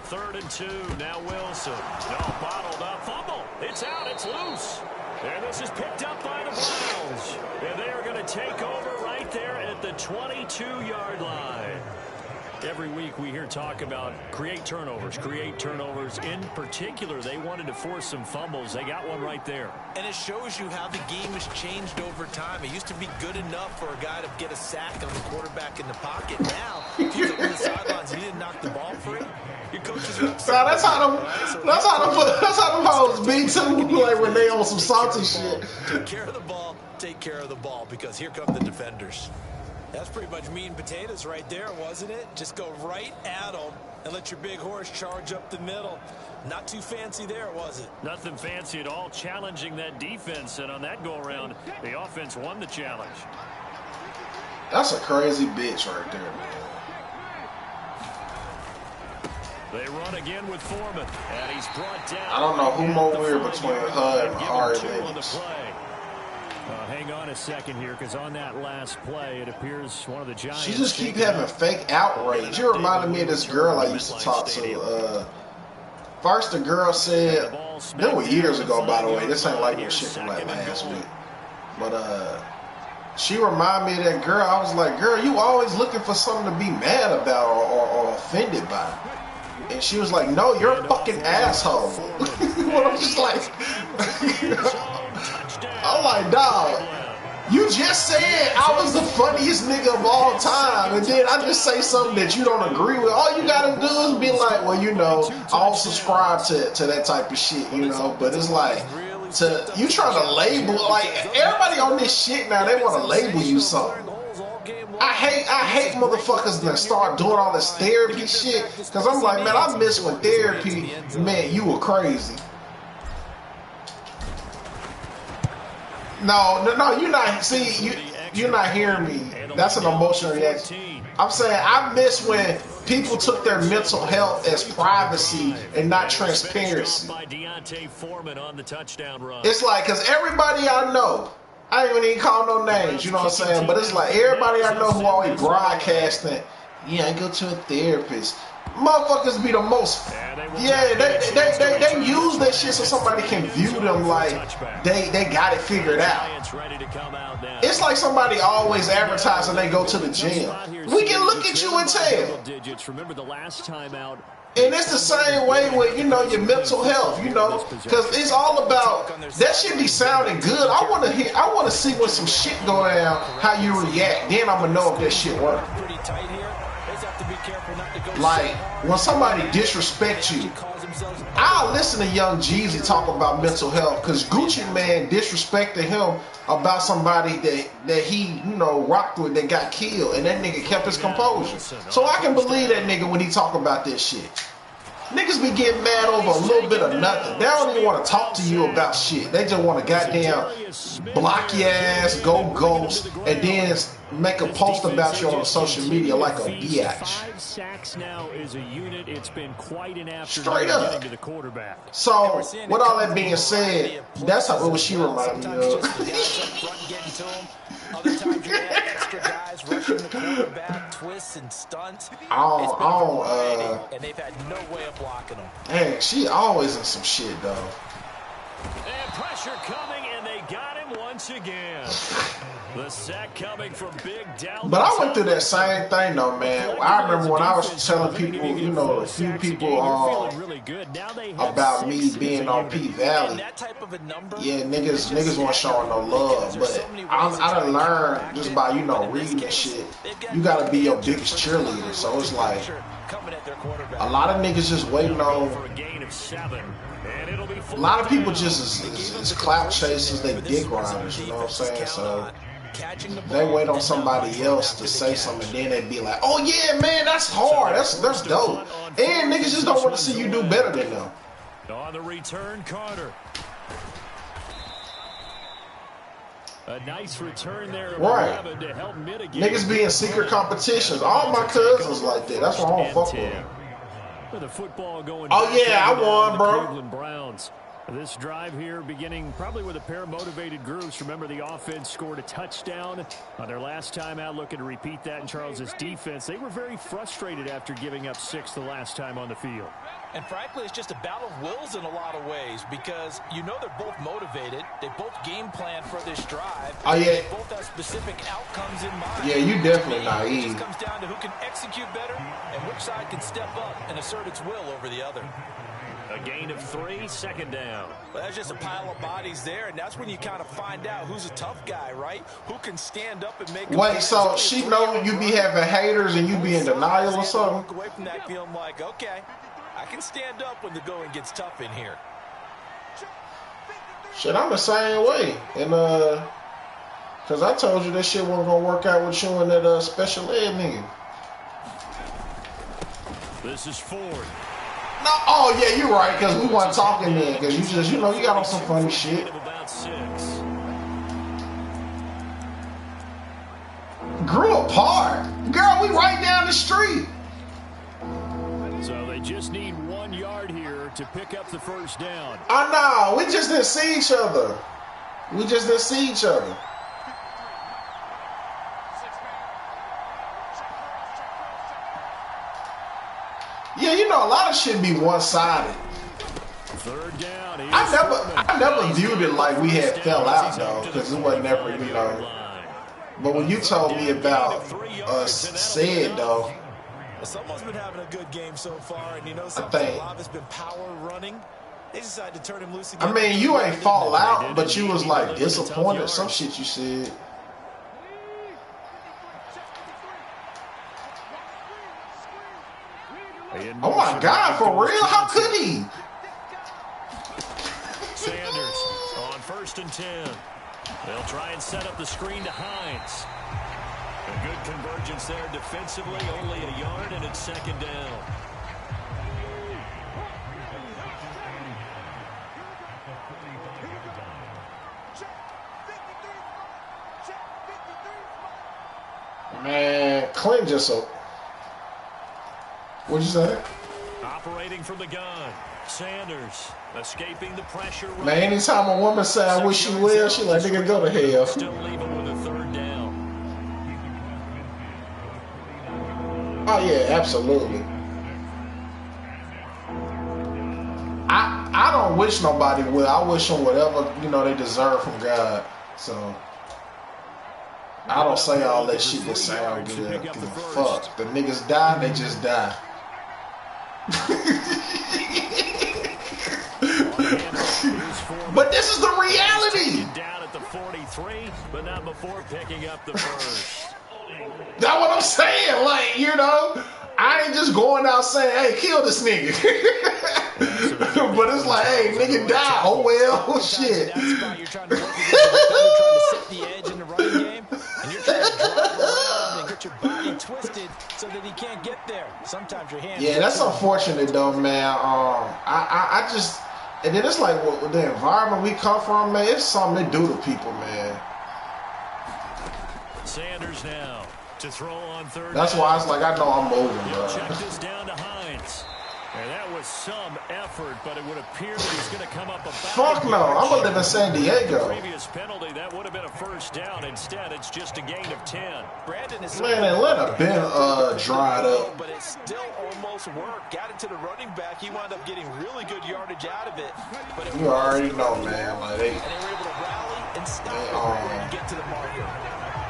3rd and 2. Now Wilson. No, bottled up. Fumble. It's out. It's loose. And this is picked up by the Browns. And they are going to take over right there at the 22-yard line. Every week we hear talk about create turnovers. In particular, they wanted to force some fumbles. They got one right there. And it shows you how the game has changed over time. It used to be good enough for a guy to get a sack on the quarterback in the pocket. Now, if he's on the sidelines and he didn't knock the ball free, your coaches are upset. That's how them hoes be too, like when they on some salty shit. Take care of the ball, because here come the defenders. That's pretty much meat and potatoes right there, wasn't it? Just go right at them and let your big horse charge up the middle. Not too fancy there, was it? Nothing fancy at all, challenging that defense. And on that go-around, the offense won the challenge. That's a crazy bitch right there, man. They run again with Foreman. And he's brought down. I don't know who more weird between her and Ari Ladies. Hang on a second here, because on that last play, it appears one of the Giants. She just keep having fake outrage. You reminded me of this girl I used to talk to. First, the girl said, that was years ago, by the way. This ain't like no shit from like last week. But She reminded me of that girl. I was like, girl, you always looking for something to be mad about or offended by. And she was like, no, you're a fucking asshole. Well, I'm just like, I'm like, dog, you just said I was the funniest nigga of all time, and then I just say something that you don't agree with. All you gotta do is be like, well, you know, I don't subscribe to that type of shit, you know. But it's like, you trying to label, like, everybody on this shit now, they want to label you something. I hate motherfuckers that start doing all this therapy shit, because I'm like, man, I miss when therapy meant you were crazy. No, you're not. See, you're not hearing me. That's an emotional reaction. I'm saying I miss when people took their mental health as privacy and not transparency. It's like, because everybody I know, I ain't even call no names, you know what I'm saying? But it's like everybody I know who always broadcasting, yeah, I go to a therapist. Motherfuckers be the most, yeah, they use that shit so somebody can view them like they got it figured out. It's like somebody always advertising they go to the gym. We can look at you and tell. And it's the same way with, you know, your mental health, you know, because it's all about, that shit be sounding good. I want to see when some shit go down, how you react. Then I'm going to know if that shit works. Like, when somebody disrespects you, I'll listen to Young Jeezy talk about mental health, because Gucci Mane disrespected him about somebody that he, you know, rocked with that got killed, and that nigga kept his composure. So I can believe that nigga when he talk about this shit. Niggas be getting mad over a little bit of nothing. They don't even want to talk to you about shit. They just want to goddamn block your ass, go ghost, and then make a post about you on social media like a biatch. Straight up. So, with all that being said, that's how what she reminded me of. Other times you have extra guys rushing the quarterback, twists and stunts. And they've had no way of blocking them. Hey, she always in some shit though. And pressure coming, and they got him once again. The sack coming from Big Dallas. But I went through that same thing though, man. I remember when I was telling people, you know, a few people about me being on P Valley. Yeah, niggas weren't showing no love. But I done learned just by, you know, reading and shit. You gotta be your biggest cheerleader. So it's like a lot of niggas just waiting on. A lot of people just is clout chasers, they dick grinders, you know what I'm saying? So they wait on somebody else to say something, and then they be like, "Oh yeah, man, that's hard, that's dope." And niggas just don't want to see you do better than them. On the return, Carter. A nice return there, right? To help mitigate. Niggas be in secret competitions. All my cousins like that. That's why I don't fuck with them. The football going. Oh yeah, I won, bro. Cleveland Browns. This drive here beginning probably with a pair of motivated groups. Remember, the offense scored a touchdown on their last time out, looking to repeat that in Charles' defense. They were very frustrated after giving up 6 the last time on the field. And frankly, it's just a battle of wills in a lot of ways, because you know they're both motivated. They both game plan for this drive. Oh yeah. They both have specific outcomes in mind. Yeah, you definitely naive. It just comes down to who can execute better and which side can step up and assert its will over the other. A gain of 3, second down. Well, that's just a pile of bodies there, and that's when you kind of find out who's a tough guy, right? Who can stand up and make. Wait, so she know you be having haters and you be in denial or something? Walk away from that feeling like, okay, I can stand up when the going gets tough in here. Shit, I'm the same way, and cause I told you that shit wasn't gonna work out with you and that special ed nigga. This is Ford. No, oh yeah, you're right, because we weren't talking then, because you just, you know, you got on some funny shit. Grew apart. Girl, we right down the street. So they just need 1 yard here to pick up the first down. I know, we just didn't see each other. Yeah, you know, a lot of shit be one-sided. Third down. I never viewed it like we had fell out though, because it wasn't ever, you know. But when you told me about said though, someone's been having a good game so far, and you know something, a lot has been power running. They decided to turn him loose again. I mean, you ain't fall out, but you was like disappointed. Some shit you said. Oh my God, for real? How could he? Sanders on 1st and 10. They'll try and set up the screen to Hines. A good convergence there defensively, only a yard, and it's 2nd down. Man, Clint just so. What'd you say? Operating from the gun. Sanders escaping the pressure. Man, anytime a woman say I wish you well, she like, nigga, go to hell. Still leaving with a 3rd down. Oh yeah, absolutely. I don't wish nobody well. I wish them whatever, you know, they deserve from God. So I don't say all that shit that sound good. Fuck. The niggas die, they just die. But this is the reality. Down at the 43, but not before picking up the first. That's what I'm saying. Like, you know, I ain't just going out saying, hey, kill this nigga. But it's like, hey, nigga, die. Oh, well, shit. That's why you're trying to work against the trying to set the edge in the running game, and you're trying to drive around and get your body twisted so that he can't get there. Sometimes your hands. Yeah, that's unfortunate, though, man. I just, and then it's like with the environment we come from, man, it's something they do to people, man. Sanders now to throw on 3rd. That's why it's like, I know I'm moving, bro. Check this down to Hines. And that was some effort, but it would appear that he's going to come up about. Fuck no, I'm going to live in San Diego. Previous penalty, that would have been a 1st down. Instead, it's just a gain of 10. Brandon is man, and let a been dried up. But it still almost worked. Got it to the running back. He wound up getting really good yardage out of it. But it you already know, man. Like and they were able to rally and stop it and get to the marker.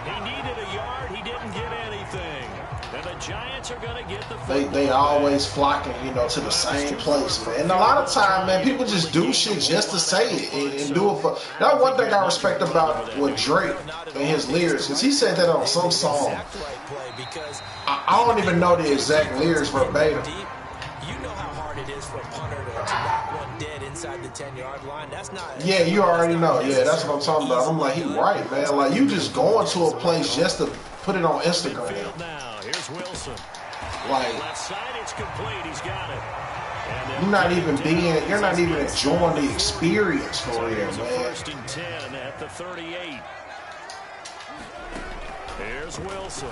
He needed a yard. He didn't get anything. And the Giants are going to get the they always flocking, you know, to the same place, man. And a lot of time, man, people just do shit just to say it and do it for. That's one thing I respect about with Drake and his lyrics, because he said that on some song. I don't even know the exact lyrics verbatim. You know how hard it is for a punter to knock one dead inside the 10-yard line. That's not. Yeah, you already know. Yeah, that's what I'm talking about. I'm like, he right, man. Like, you just going to a place just to put it on Instagram. Here's Wilson. Like, left side, it's complete. He's got it. You're not even enjoying the experience for real, man. 1st and 10 at the 38. Here's Wilson.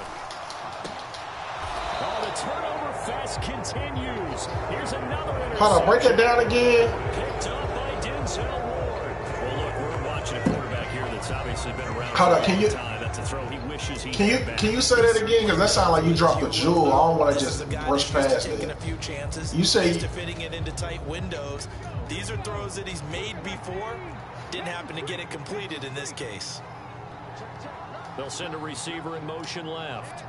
Oh, the turnover fest continues. Here's another interception. Hold on, break it down again. Picked up by Denzel Ward. Well, look, we're watching a quarterback here that's obviously been around. Hold on, can you? That's a throw he wishes he can you say that again? Because that sounds like you dropped a jewel. I don't want to just rush past it. You say fitting it into tight windows. These are throws that he's made before. Didn't happen to get it completed in this case. They'll send a receiver in motion left.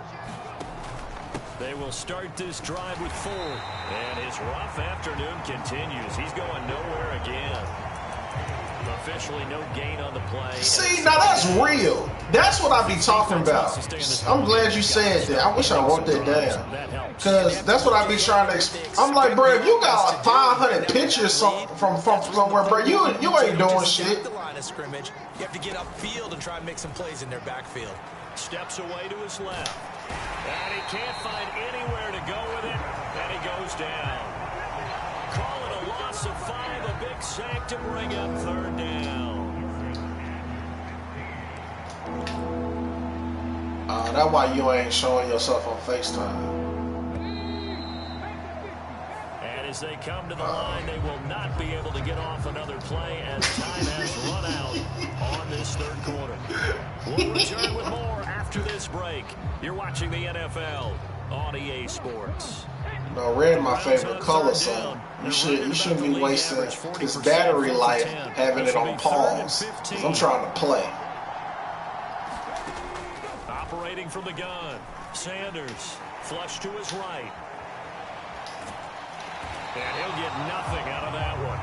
They will start this drive with Ford. And his rough afternoon continues. He's going nowhere again. Officially no gain on the play. See, now that's real. That's what I be talking about. I'm glad you said that. I wish I wrote that down. Because that's what I be trying to I'm like, bro, if you got like 500 pictures from somewhere, bro, you ain't doing shit. The line of scrimmage. You have to get upfield and try and make some plays in their backfield. Steps away to his left. And he can't find anywhere to go with it. And he goes down. Call it a loss of 5. A big sack to bring up 3rd down. That's why you ain't showing yourself on FaceTime. And as they come to the line, they will not be able to get off another play as time has run out on this 3rd quarter. We'll return with more after this break. You're watching the NFL on EA Sports. No, red my favorite color, so you shouldn't be wasting this battery life having it on pause. 'Cause I'm trying to play. Operating from the gun. Sanders. Flush to his right. And he'll get nothing out of that one.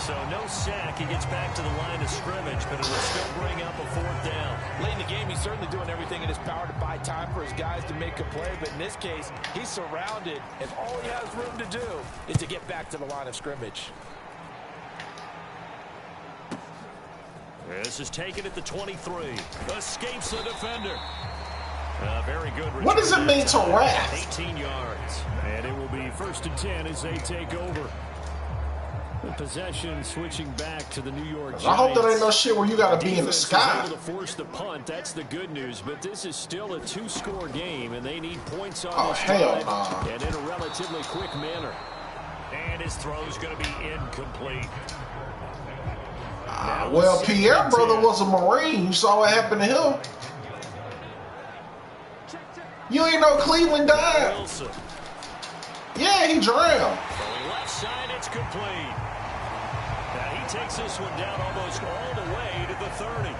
So no sack. He gets back to the line of scrimmage, but it will still bring up a 4th down. Late in the game, he's certainly doing everything in his power to buy time for his guys to make a play. But in this case, he's surrounded, and all he has room to do is to get back to the line of scrimmage. This is taken at the 23. Escapes the defender. Very good. What does it mean to wrap? 18 yards. And it will be 1st and 10 as they take over. The possession switching back to the New York Giants. I hope there ain't no shit where you got to be in the sky. Able to force the punt. That's the good news. But this is still a 2-score game, and they need points on this drive, and in a relatively quick manner. And his throw's going to be incomplete. Well, Pierre brother was a Marine. You saw what happened to him. You ain't no Cleveland died. Wilson. Yeah, he drowned. From the left side, it's complete. Now he takes this one down almost all the way to the 30.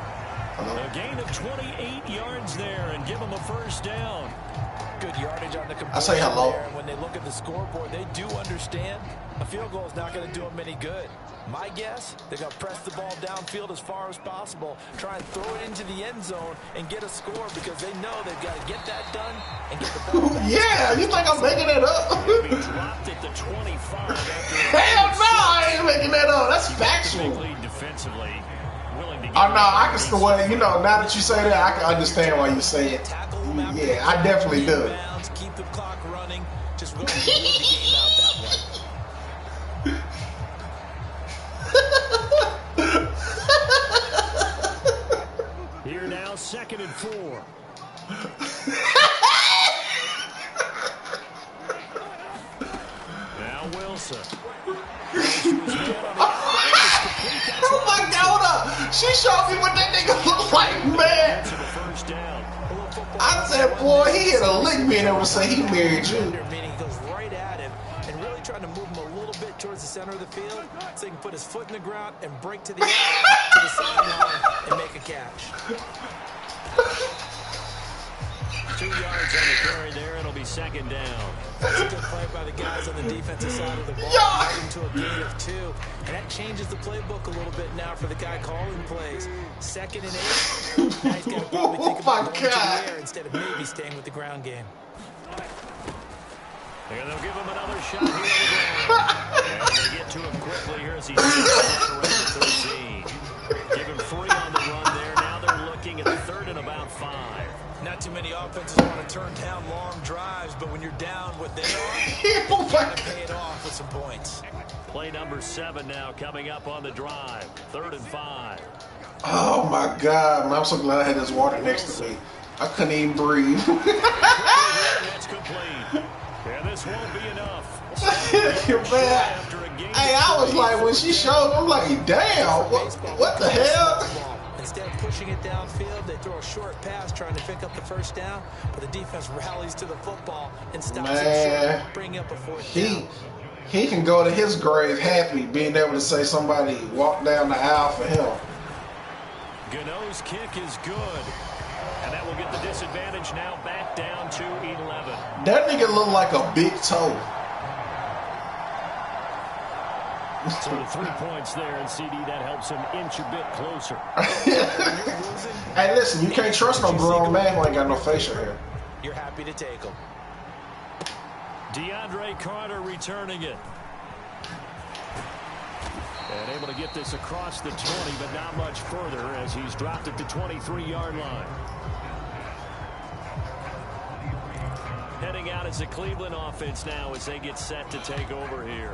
A gain of 28 yards there and give him a 1st down. Good yardage on the completion. I say hello. There. When they look at the scoreboard, they do understand a field goal is not going to do them any good. My guess, they're going to press the ball downfield as far as possible, try and throw it into the end zone and get a score because they know they've got to get that done and get the ball back. Yeah, you think I'm making it up? He'll be dropped at the 25. Hell no, I ain't making that up. That's factual. Defensively, willing to Oh, no, I can still, well, you know, now that you say that, I can understand why you say it. Yeah, I definitely do. Keep the clock running. Just willing to lead the game out that way. Here now, 2nd and 4. Now Wilson. Oh my God, she showed me what that nigga look like, man. I said, boy, he hit a lick being able to say he married you. Meaning he goes right at him and really trying to move him a little bit towards the center of the field so he can put his foot in the ground and break to the sideline and make a catch. 2 yards on the carry there. It'll be 2nd down. That's a good play by the guys on the defensive side of the ball. Heading to a gain of 2. And that changes the playbook a little bit now for the guy calling plays. 2nd and 8. Now he's got to probably think about going to the air instead of maybe staying with the ground game. And they'll give him another shot here on the ground. And they get to him quickly here as he's around the 13. Give him 3 on the run there. Now they're looking at the 3rd and about 5. Not too many offenses want to turn down long drives, but when you're down what they are, you got to pay it off with some points. Play number 7 now coming up on the drive. 3rd and 5. Oh my God, man, I'm so glad I had this water next to me. I couldn't even breathe. That's complete. And this won't be enough. Man, hey, I was like, when she showed, I'm like, damn, what the hell? Instead of pushing it downfield, they throw a short pass trying to pick up the 1st down, but the defense rallies to the football and stops it short, bringing up a 4th down. He can go to his grave happy being able to say somebody walked down the aisle for him. Gano's kick is good. And that will get the disadvantage now back down to 11. That nigga look like a big toe. So the 3 points there, and CD, that helps him inch a bit closer. Hey, listen, you can't trust no grown man who ain't got no facial hair. You're happy to take him. DeAndre Carter returning it. And able to get this across the 20, but not much further as he's dropped at the 23-yard line. Heading out as a Cleveland offense now as they get set to take over here.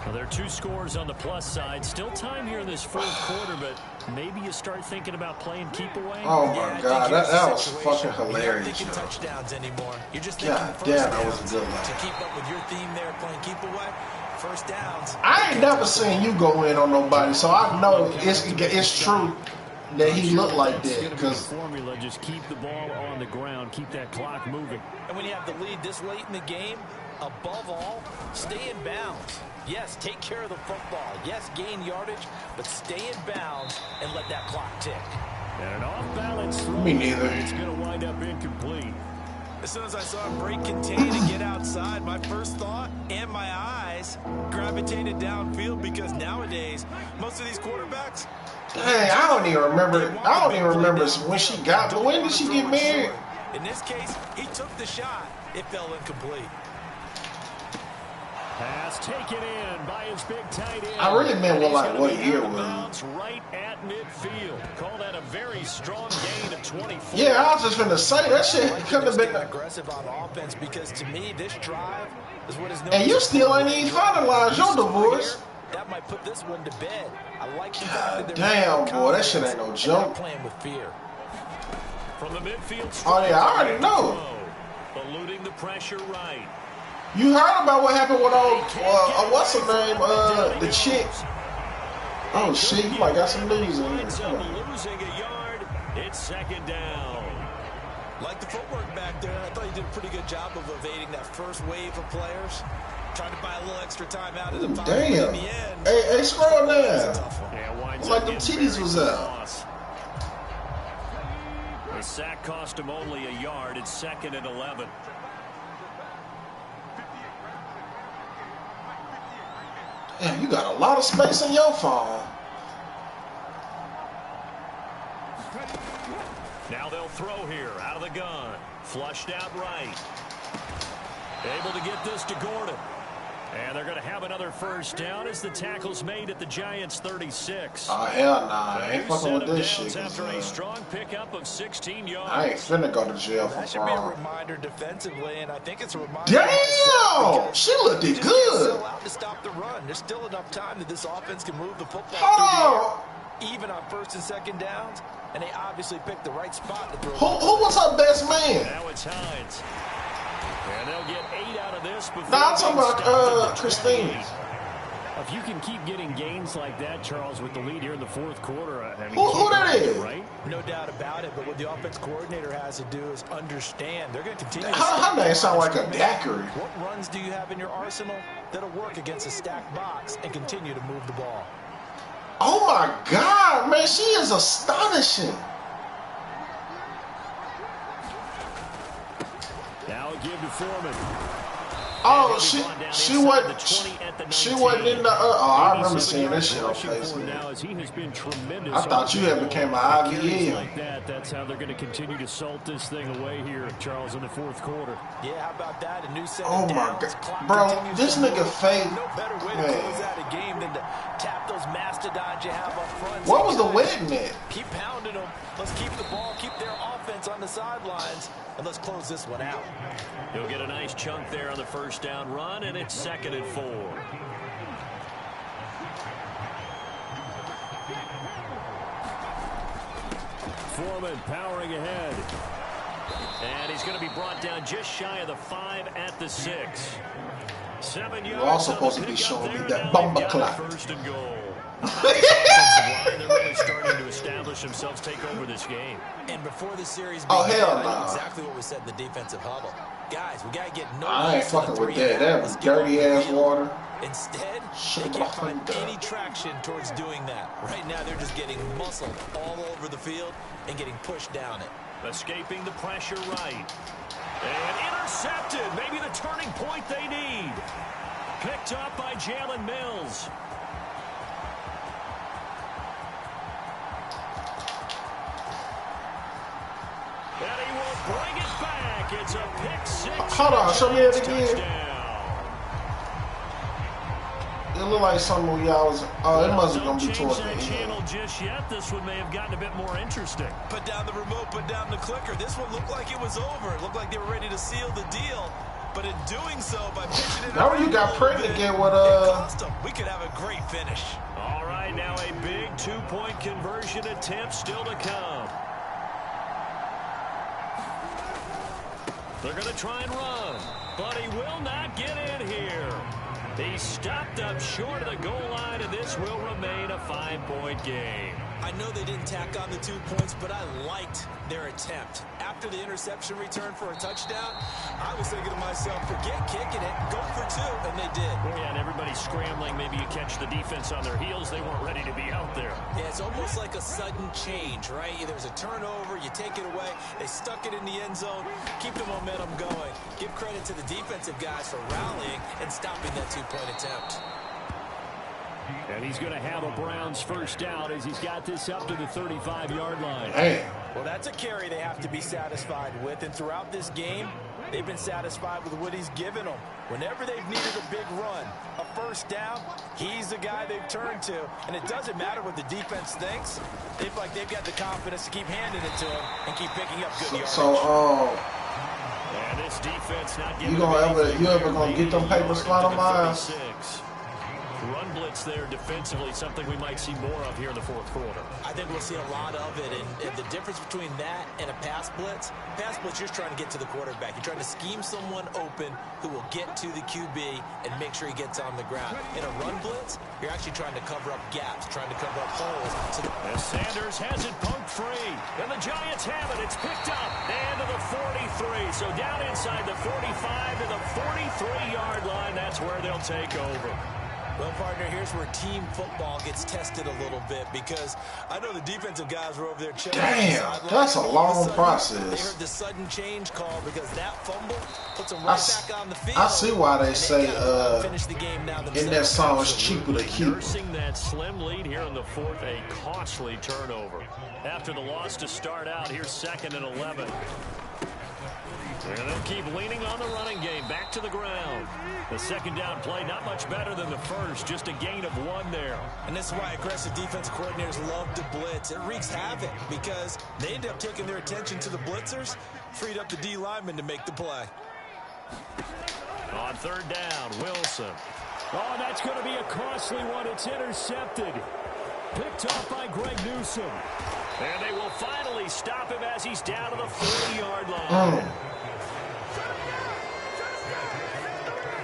Well, there are 2 scores on the plus side. Still time here in this 4th quarter, but maybe you start thinking about playing keep away. Oh my God, that was fucking hilarious. You're not thinking touchdowns anymore. You're just thinking God damn, that was a good one. To keep up with your theme there, playing keep away, 1st downs. I ain't never seen you go in on nobody, so I know it's true that he looked like that. Because formula, just keep the ball on the ground, keep that clock moving. And when you have the lead this late in the game, above all, stay in bounds. Yes, take care of the football. Yes, gain yardage, but stay in bounds and let that clock tick. And an off-balance throw. Me neither. It's going to wind up incomplete. As soon as I saw him break contain and get outside, my first thought and my eyes gravitated downfield because nowadays, most of these quarterbacks. Dang, I don't even remember when she got. But when did she get married? In this case, he took the shot. It fell incomplete. Pass taken in by his big tight end. I really meant what year was. Right at midfield. Call that a very strong gain of 24. Yeah, I was just gonna say that shit couldn't have been aggressive on offense because to me this drive is what is known. And you still ain't even finalized your divorce. That might put this one to bed. I like the God damn, boy, that shit ain't no joke. Playing with fear. From the midfield. Oh yeah, I already know. Eluding the pressure right. You heard about what happened with what's her name? The chick. Oh shit, you might got some news in there. Losing a yard. It's second down. Like the footwork back there, I thought he did a pretty good job of evading that first wave of players. Tried to buy a little extra time out of the pocket. Damn. Hey, scroll down. Like them titties was out. The sack cost him only a yard. It's 2nd and 11. Damn, you got a lot of space in your phone. Now they'll throw here out of the gun. Flushed out right. Able to get this to Gordon. And they're going to have another first down as the tackle's made at the Giants' 36. Oh, hell nah. I ain't fucking with this shit. After a strong pickup of 16 yards. I ain't finna go to jail for that should be a reminder defensively, and I think it's a reminder. Damn! She looked good. So out to stop the run. There's still enough time that this offense can move the football through the air, even on 1st and 2nd downs, and they obviously picked the right spot to throw. Who was her best man? Now it's Hines. And they'll get 8 out of this before. Nah, I'm talking about Christine. If you can keep getting gains like that, Charles, with the lead here in the 4th quarter, I mean, who that is? Right? No doubt about it, but what the offense coordinator has to do is understand they're going to continue. Her name sound like a daiquiri. What runs do you have in your arsenal that'll work against a stacked box and continue to move the ball? Oh my God, man, she is astonishing. Now give to Foreman. Oh, she wasn't in the. I remember seeing this shit on Facebook. I thought you had became an IVL. Like that's how they're going to continue to salt this thing away here, Charles, in the 4th quarter. Yeah, how about that? A new set. Oh my God, bro, this nigga fake. No better way to close out a game than to tap those mastodons you have up front. What was the wedding at? Keep pounding them. Let's keep the ball, keep their offense on the sidelines, and let's close this one out. He'll get a nice chunk there on the first down run, and it's 2nd and 4. Foreman powering ahead. And he's going to be brought down just shy of the 5 at the 6. 7 yards. You're all supposed to be showing me that bumper clap. First and goal. They're really starting to establish themselves, take over this game. And before the series began, hell no. Exactly what we said in the defensive huddle. Guys, we got to get no. I ain't fucking with that. That was dirty ass water. Instead, they can't find any traction towards doing that. Right now, they're just getting muscled all over the field and getting pushed down it. Escaping the pressure right. And intercepted. Maybe the turning point they need. Picked up by Jalen Mills. And he will bring it back. It's a pick 6. Hold on, show me that again. It looked like some of y'all was. Oh, it must have gonna be towards the end. Channel just yet. This one may have gotten a bit more interesting. Put down the remote, put down the clicker. This one looked like it was over. It looked like they were ready to seal the deal. But in doing so, by pitching it, now you got pregnant again with we could have a great finish. All right, now a big 2-point conversion attempt still to come. They're going to try and run, but he will not get in here. He stopped up short of the goal line, and this will remain a 5-point game. I know they didn't tack on the 2 points, but I liked their attempt. After the interception return for a touchdown, I was thinking to myself, forget kicking it, go for 2, and they did. Oh, yeah, and everybody's scrambling. Maybe you catch the defense on their heels. They weren't ready to be out there. Yeah, it's almost like a sudden change, right? There's a turnover, you take it away, they stuck it in the end zone, keep the momentum going. Give credit to the defensive guys for rallying and stopping that 2-point attempt. And he's going to have a Browns first down as he's got this up to the 35-yard line. Hey. Well, that's a carry they have to be satisfied with. And throughout this game, they've been satisfied with what he's given them. Whenever they've needed a big run, a first down, he's the guy they've turned to. And it doesn't matter what the defense thinks. They've got the confidence to keep handing it to him and keep picking up good yardage. And this defense not you ever gonna get them papers flat on Myles? Run blitz there defensively, something we might see more of here in the fourth quarter. I think we'll see a lot of it, and the difference between that and a pass blitz, you're just trying to get to the quarterback. You're trying to scheme someone open who will get to the QB and make sure he gets on the ground. In a run blitz, you're actually trying to cover up gaps, trying to cover up holes. As Sanders has it poked free, and the Giants have it. It's picked up and to the 43. So down inside the 45 to the 43-yard line. That's where they'll take over. Well, partner, here's where team football gets tested a little bit because I know the defensive guys were over there chilling. Damn, that's a long process. They heard the sudden change call because that fumble puts them right back on the field. I see why they say in that song it's cheaper to keep. Nursing that slim lead here in the fourth, a costly turnover. After the loss to start out, here's 2nd and 11. And they'll keep leaning on the running game. Back to the ground. The second down play, not much better than the first. Just a gain of 1 there. And this is why aggressive defensive coordinators love to blitz. It wreaks havoc because they end up taking their attention to the blitzers, freed up the D lineman to make the play. On 3rd down, Wilson. Oh, that's going to be a costly one. It's intercepted. Picked off by Greg Newsom. And they will finally stop him as he's down to the 40-yard line.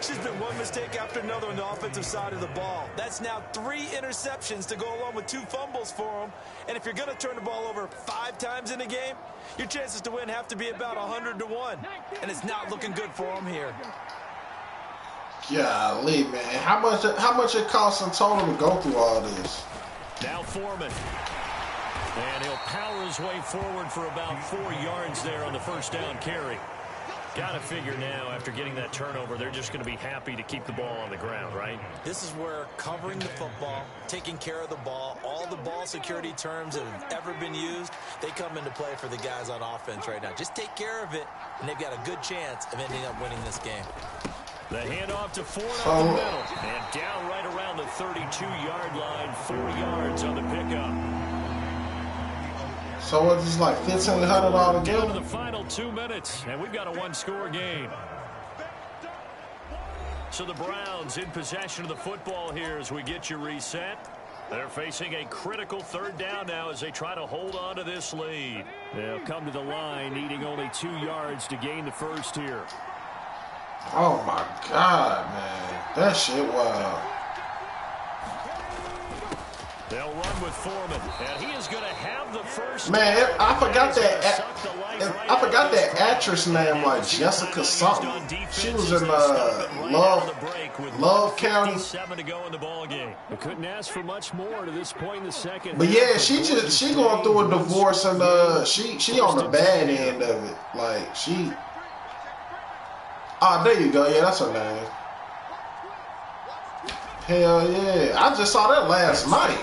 There's been one mistake after another on the offensive side of the ball. That's now 3 interceptions to go along with 2 fumbles for him. And if you're going to turn the ball over 5 times in a game, your chances to win have to be about 100 to 1. And it's not looking good for him here. Golly, man. How much it costs in total to go through all this? Now Foreman. And he'll power his way forward for about 4 yards there on the first down carry. Got to figure now, after getting that turnover, they're just going to be happy to keep the ball on the ground, right? This is where covering the football, taking care of the ball, all the ball security terms that have ever been used, they come into play for the guys on offense right now. Just take care of it, and they've got a good chance of ending up winning this game. The handoff to Ford up the middle. And down right around the 32-yard line, 4 yards on the pickup. So it's just like 1,500 all together. Down to the final 2 minutes, and we've got a 1-score game. So the Browns in possession of the football here as we get you reset. They're facing a critical 3rd down now as they try to hold on to this lead. They'll come to the line needing only 2 yards to gain the first here. Oh my God, man. That shit wild. They'll run with Foreman, and he is going to have the first. Man, I forgot that actress name, like Jessica something. She was in Love County. 7 to go in the ball game. We couldn't ask for much more to this point in the second. But yeah, she going through a divorce, and she on the bad end of it. Like she. Oh, there you go. Yeah, that's her name. Hell yeah. I just saw that last night.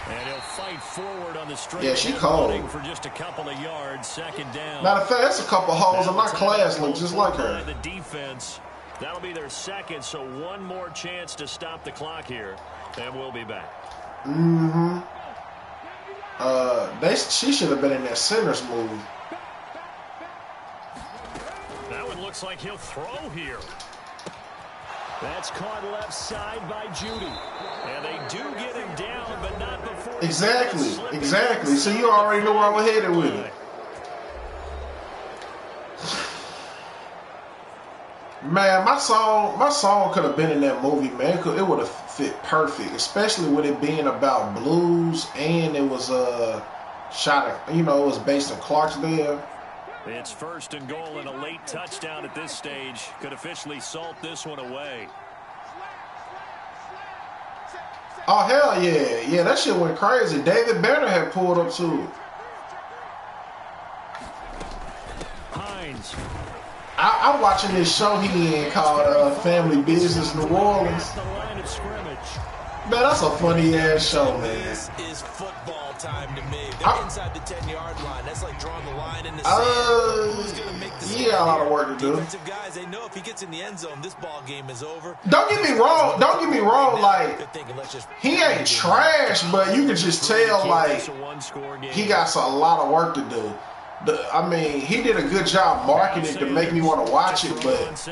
And he'll fight forward on the straight. Yeah, she cold. For just a couple of yards, 2nd down. Matter of fact, that's a couple holes in my class look just like her. The defense, that'll be their 2nd, so 1 more chance to stop the clock here, and we'll be back. She should have been in that center's move. That one looks like he'll throw here. That's caught left side by Judy. And they do get him down, but not before. Exactly. So you already know where I'm headed with it. Man, my song could have been in that movie, man. It would have fit perfect, especially with it being about blues and it was it was based in Clarksdale. It's 1st and goal and a late touchdown at this stage. Could officially salt this one away. Oh, hell yeah. Yeah, that shit went crazy. David Banner had pulled up too. Hines. I'm watching this show he in called Family Business New Orleans. Man, that's a funny ass show, man. This is football time to me. They're inside the 10-yard line. That's like drawing the line in the sand. Who's gonna make the he got a lot of work to do. Defensive guys, they know if he gets in the end zone, this ball game is over. Don't get me wrong. Like, he ain't trash, but you can just tell, like, he got a lot of work to do. I mean, he did a good job marketing it to make me want to watch it, but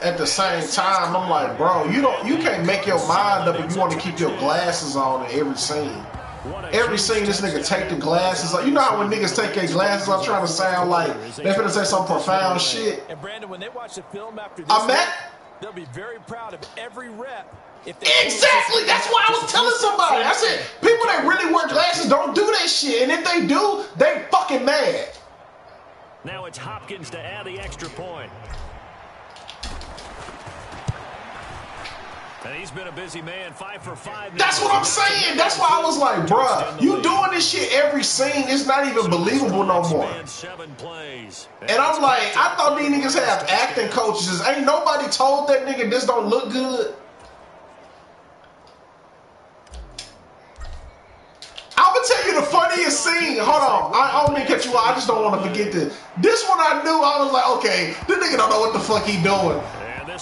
at the same time, I'm like, bro, you can't make your mind up if you want to keep your glasses on in every scene. Every scene, this nigga take the glasses off. You know how when niggas take their glasses off trying to sound like they finna say some profound shit? And Brandon, when they watch the film after this, they'll be very proud of every rep. Exactly. That's why I was telling somebody. I said, people that really wear glasses don't do that shit. And if they do, they fucking mad. Now it's Hopkins to add the extra point. And he's been a busy man, 5 for 5. That's what I'm saying. That's why I was like, bruh, you doing this shit every scene. It's not even believable no more. And I'm like, I thought these niggas have acting coaches. Ain't nobody told that nigga this don't look good. I'm gonna tell you the funniest scene. Hold on, I don't mean to cut you off. I just don't want to forget this. This one I knew. I was like, okay, this nigga don't know what the fuck he doing.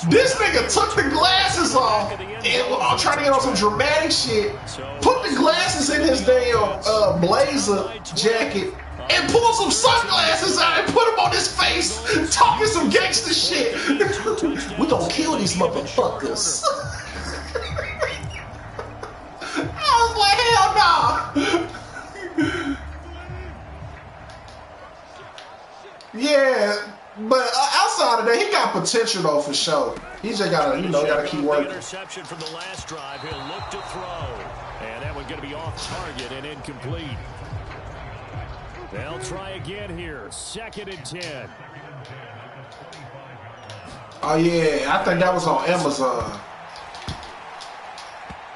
This nigga took the glasses off and trying to get on some dramatic shit. Put the glasses in his damn blazer jacket and pulled some sunglasses out and put them on his face, talking some gangster shit. We gonna kill these motherfuckers. I was like, hell no. Yeah, but outside of that, he got potential though for sure. He just gotta, gotta keep working. Interception from the last drive. He'll look to throw, and that one's gonna be off target and incomplete. They'll try again here. 2nd and 10. Oh yeah, I think that was on Amazon.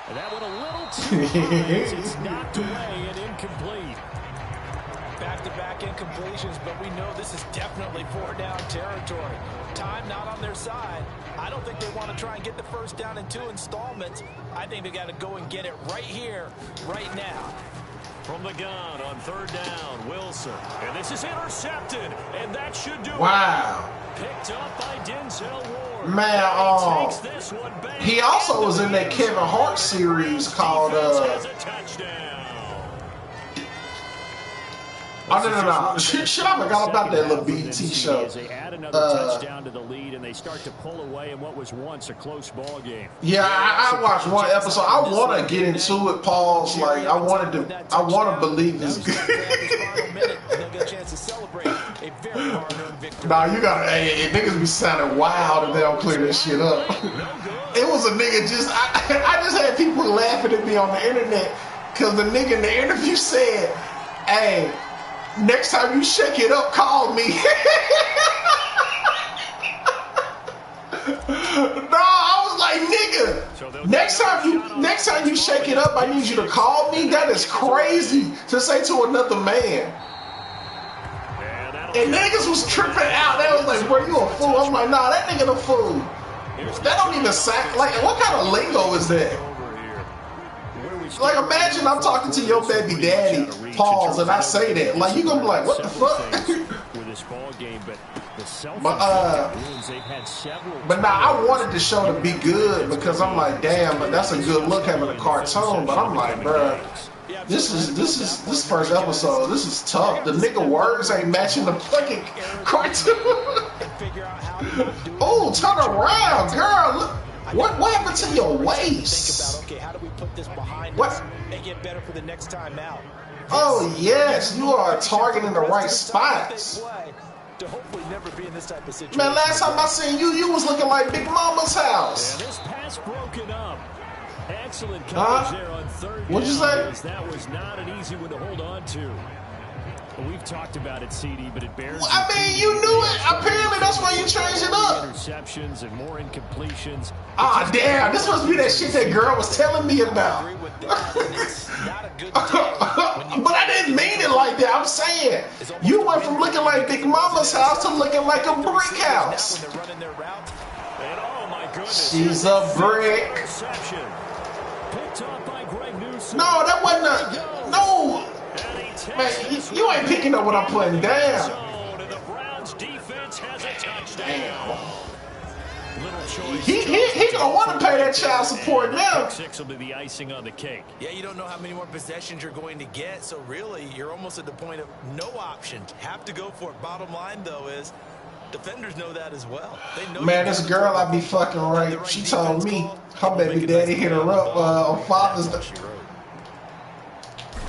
And that one a little too high. It's knocked away and incomplete. Back-to-back incompletions, but we know this is definitely 4-down territory. Time not on their side. I don't think they want to try and get the first down in 2 installments. I think they got to go and get it right here, right now. From the gun on 3rd down, Wilson. And this is intercepted, and that should do it. Wow. Picked up by Denzel Ward. Man, he also was in that Kevin Hart series called Oh, no. Shit, I forgot about that little BT show. They add another touchdown to the lead, and they start to pull away in what was once a close ball game. Yeah, I watched one episode. I want to get into it, Paul's. Like, I want to believe this good. Nah, you gotta, hey, niggas be sounding wild if they don't clear this shit up. It was a nigga I just had people laughing at me on the internet because the nigga in the interview said, hey, next time you shake it up, call me. No, I was like, nigga, next time you shake it up, I need you to call me. That is crazy to say to another man. And niggas was tripping out. They was like, bro, you a fool. I'm like, nah, that nigga the fool. That don't even sound like, what kind of lingo is that? Like, imagine I'm talking to your baby daddy, Pauls, and I say that. Like, you gonna be like, what the fuck? But nah, I wanted the show to be good because I'm like, damn, but that's a good look having a cartoon. But I'm like, bruh, this first episode, this is tough. The nigga words ain't matching the fucking cartoon. Oh, turn around, girl. Look. What happened to your waist? Think about, okay, how do we put this behind us and get better for the next time out? Oh yes, you are targeting the right spots. To hopefully never be in this type of situation. Man, last time I seen you, you was looking like Big Mama's house. Yeah, this pass broken up. Excellent coverage there on third. What'd you say? That was not an easy one to hold on to. We've talked about it, CD, but it bears. I mean, you knew it. Apparently, that's why you changed it up. Interceptions and more incompletions. Ah, damn. This must be that shit that girl was telling me about. But I didn't mean it like that. I'm saying you went from looking like Big Mama's house to looking like a brick house. She's a brick. No, that wasn't a... No. Man, you ain't picking up what I'm putting down. Damn. He gonna want to pay that child support now. Six will be the icing on the cake. Yeah, you don't know how many more possessions you're going to get, so really you're almost at the point of no option. Have to go for it. Bottom line though is defenders know that as well. They know. Man, this girl I be fucking right. She told me her baby daddy hit her up on Father's Day.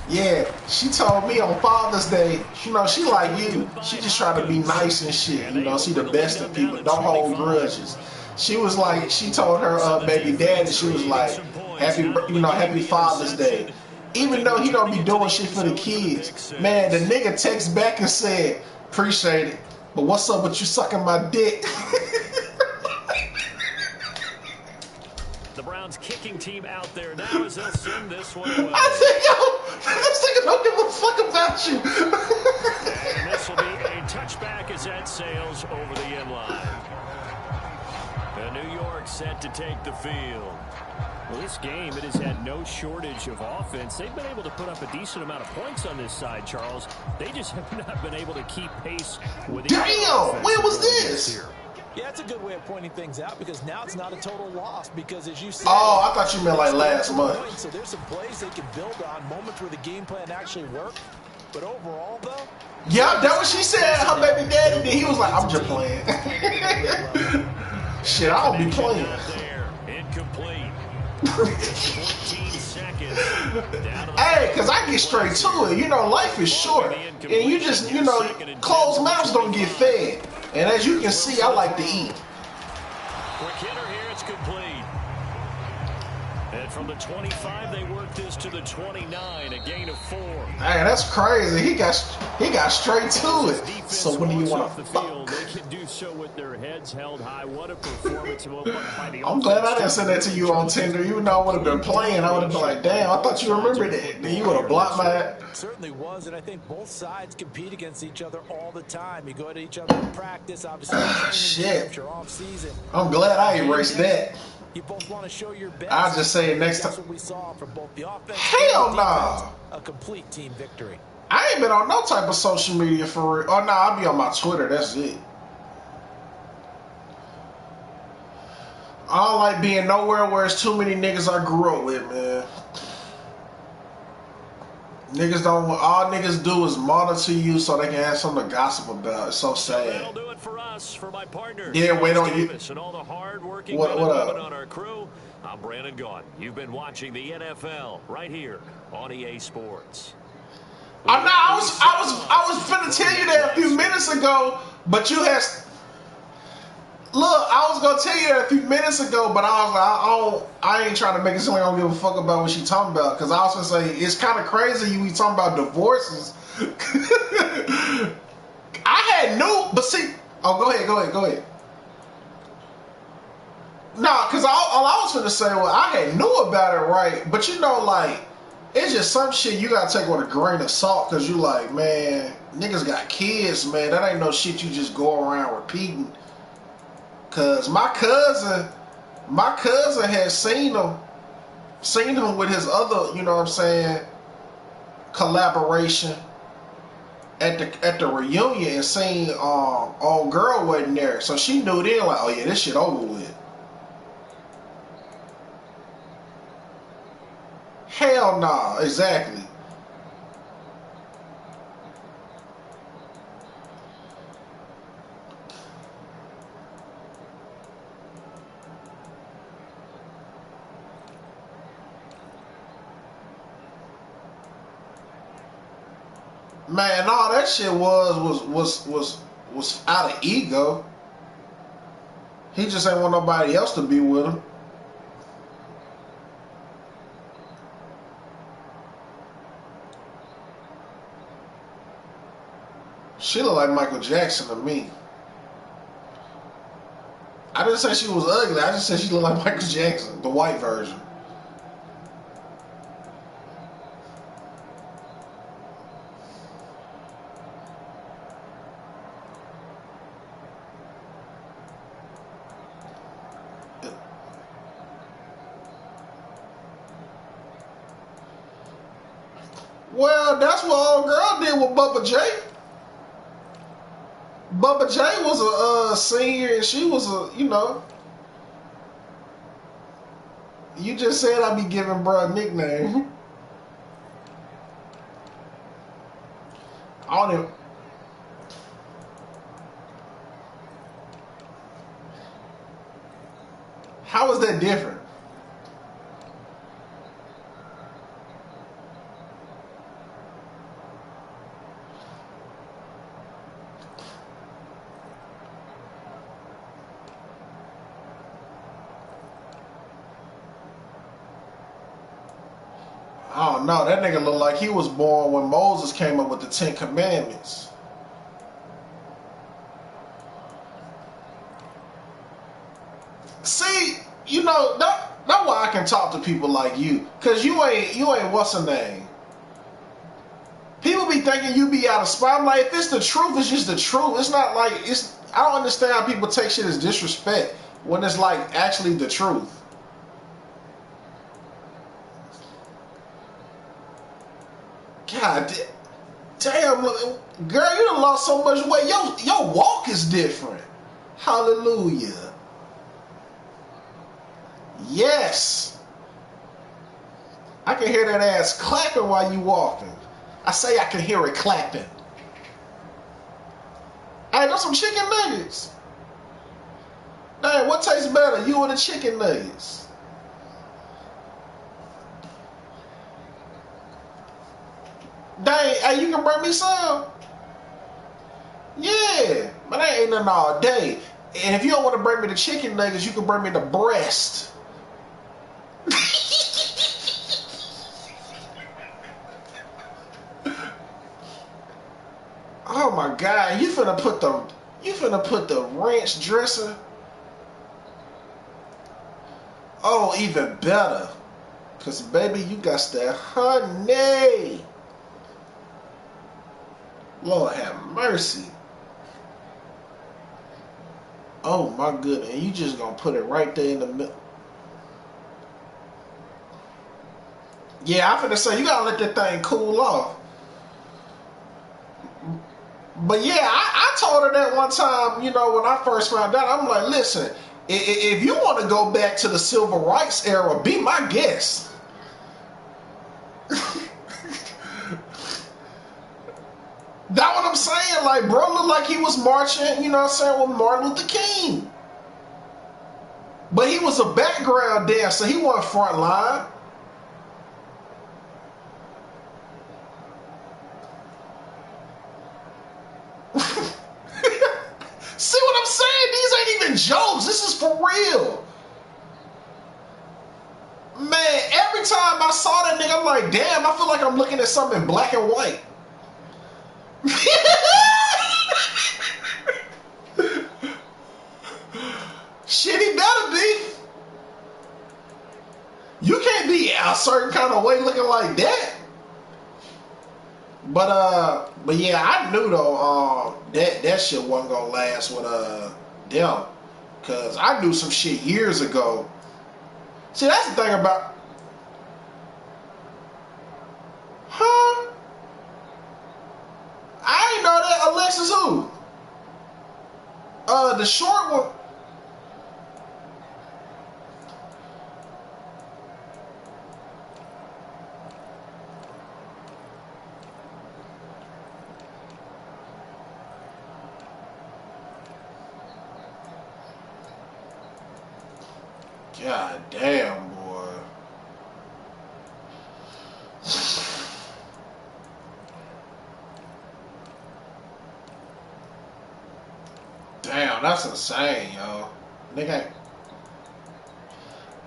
Yeah, she told me on Father's Day, you know, she like you. She just try to be nice and shit. You know, she the best of people. Don't hold grudges. She was like, she told her baby daddy, she was like, happy Father's Day. Even though he don't be doing shit for the kids. Man, the nigga texts back and said, appreciate it, but what's up with you sucking my dick? The Browns kicking team out there now as they'll send this one away. I think, yo, this nigga don't give a fuck about you. And this will be a touchback as that sails over the end line. And New York set to take the field. Well, this game, it has had no shortage of offense. They've been able to put up a decent amount of points on this side, Charles. They just have not been able to keep pace with the Damn, when was this? Here. Yeah, that's a good way of pointing things out because now it's not a total loss because as you said... Oh, I thought you meant like last month. So there's some plays they can build on, moments where the game plan actually worked. But overall, though... Yeah, that what she said. Her baby daddy did. He was like, I'm just playing. Shit, I don't be playing. Incomplete. 14 seconds. Hey, because I get straight to it. You know, life is short. And you just, you know, closed mouths don't get fed. And as you can see, I like to eat. Quick hitter here, it's complete. And from the 25, they work this to the 29, a gain of 4. Hey, that's crazy. He got straight to it. So when do you want to fuck? They can do so with their heads held high. What a performance. I'm glad I didn't send that to you on Tinder. You know I would have been playing. I would have been like, damn, I thought you remembered that. Then you would have blocked my... It certainly was, and I think both sides compete against each other all the time. You go to each other in practice, obviously. Shit. You're off season. I'm glad I erased that. You both want to show your best. I'll just say it next time. That's what we saw from both the offense. Hell no. A complete team victory. I ain't been on no type of social media for real. Oh, no, I'll be on my Twitter. That's it. I don't like being nowhere where it's too many niggas I grew up with, man. Niggas don't. All niggas do is monitor you so they can have something to gossip about. It's so sad. That'll do it for us, for my partner. Yeah, wait on you. And all the hard-working what up? on our crew. I'm Brandon Gaughan. You've been watching the NFL right here on EA Sports. I was finna tell you that a few minutes ago, but you had. Look, I was gonna tell you that a few minutes ago, but I was like, I ain't trying to make it seem like I don't give a fuck about what she talking about, because I was gonna say it's kind of crazy you be talking about divorces. I had no, but see, oh, go ahead. Nah, because all I was gonna say, well, I had knew about it, right? But you know, like, it's just some shit you gotta take with a grain of salt, because you like, man, niggas got kids, man. That ain't no shit you just go around repeating. Cause my cousin had seen him with his other, you know what I'm saying, collaboration at the reunion, and seen old girl wasn't there, so she knew then, like, oh yeah, this shit over with. Hell nah, exactly. Man, all that shit was out of ego. He just ain't want nobody else to be with him. She look like Michael Jackson to me. I didn't say she was ugly. I just said she looked like Michael Jackson, the white version. Well, that's what old girl did with Bubba J. Bubba J was a senior, and she was a, you know. You just said I be giving bro a nickname. I don't even. How is that different? I don't know. That nigga look like he was born when Moses came up with the 10 Commandments. See, you know, that's why I can talk to people like you. Cause you ain't what's her name? People be thinking you be out of spot. I'm like, if it's the truth, it's just the truth. It's not like I don't understand how people take shit as disrespect when it's like actually the truth. God damn, girl, you done lost so much weight. Your walk is different. Hallelujah. Yes. I can hear that ass clapping while you walking. I say I can hear it clapping. Hey, those some chicken nuggets. Dang, what tastes better, you or the chicken nuggets? Dang, hey, you can bring me some? Yeah, but I ain't nothing all day. And if you don't want to bring me the chicken nuggets, you can bring me the breast. Oh my God, you finna put the ranch dressing? Oh, even better. Cause baby, you got that honey. Lord have mercy. Oh my goodness, and you just gonna put it right there in the middle. Yeah, I'm finna say, you gotta let that thing cool off. But yeah, I told her that one time, you know, when I first found out, I'm like, listen, if you want to go back to the civil rights era, be my guest. That's what I'm saying. Like, bro looked like he was marching, you know what I'm saying, with Martin Luther King. But he was a background dancer. He wasn't front line. See what I'm saying? These ain't even jokes. This is for real. Man, every time I saw that nigga, I'm like, damn, I feel like I'm looking at something in black and white. Shit, he better be. You can't be a certain kind of way looking like that. But yeah, I knew though that shit wasn't gonna last with them, cause I knew some shit years ago. See, that's the thing about, huh? I ain't know that. Alexis who? The short one. God damn, boy. Damn, that's insane, yo. Nigga,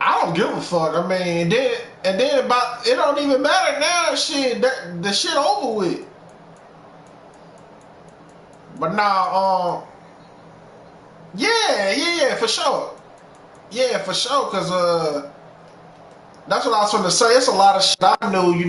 I don't give a fuck. I mean, then about it don't even matter now. Shit, the shit over with. But now, yeah, for sure. Yeah, for sure, because, that's what I was going to say. It's a lot of shit I knew,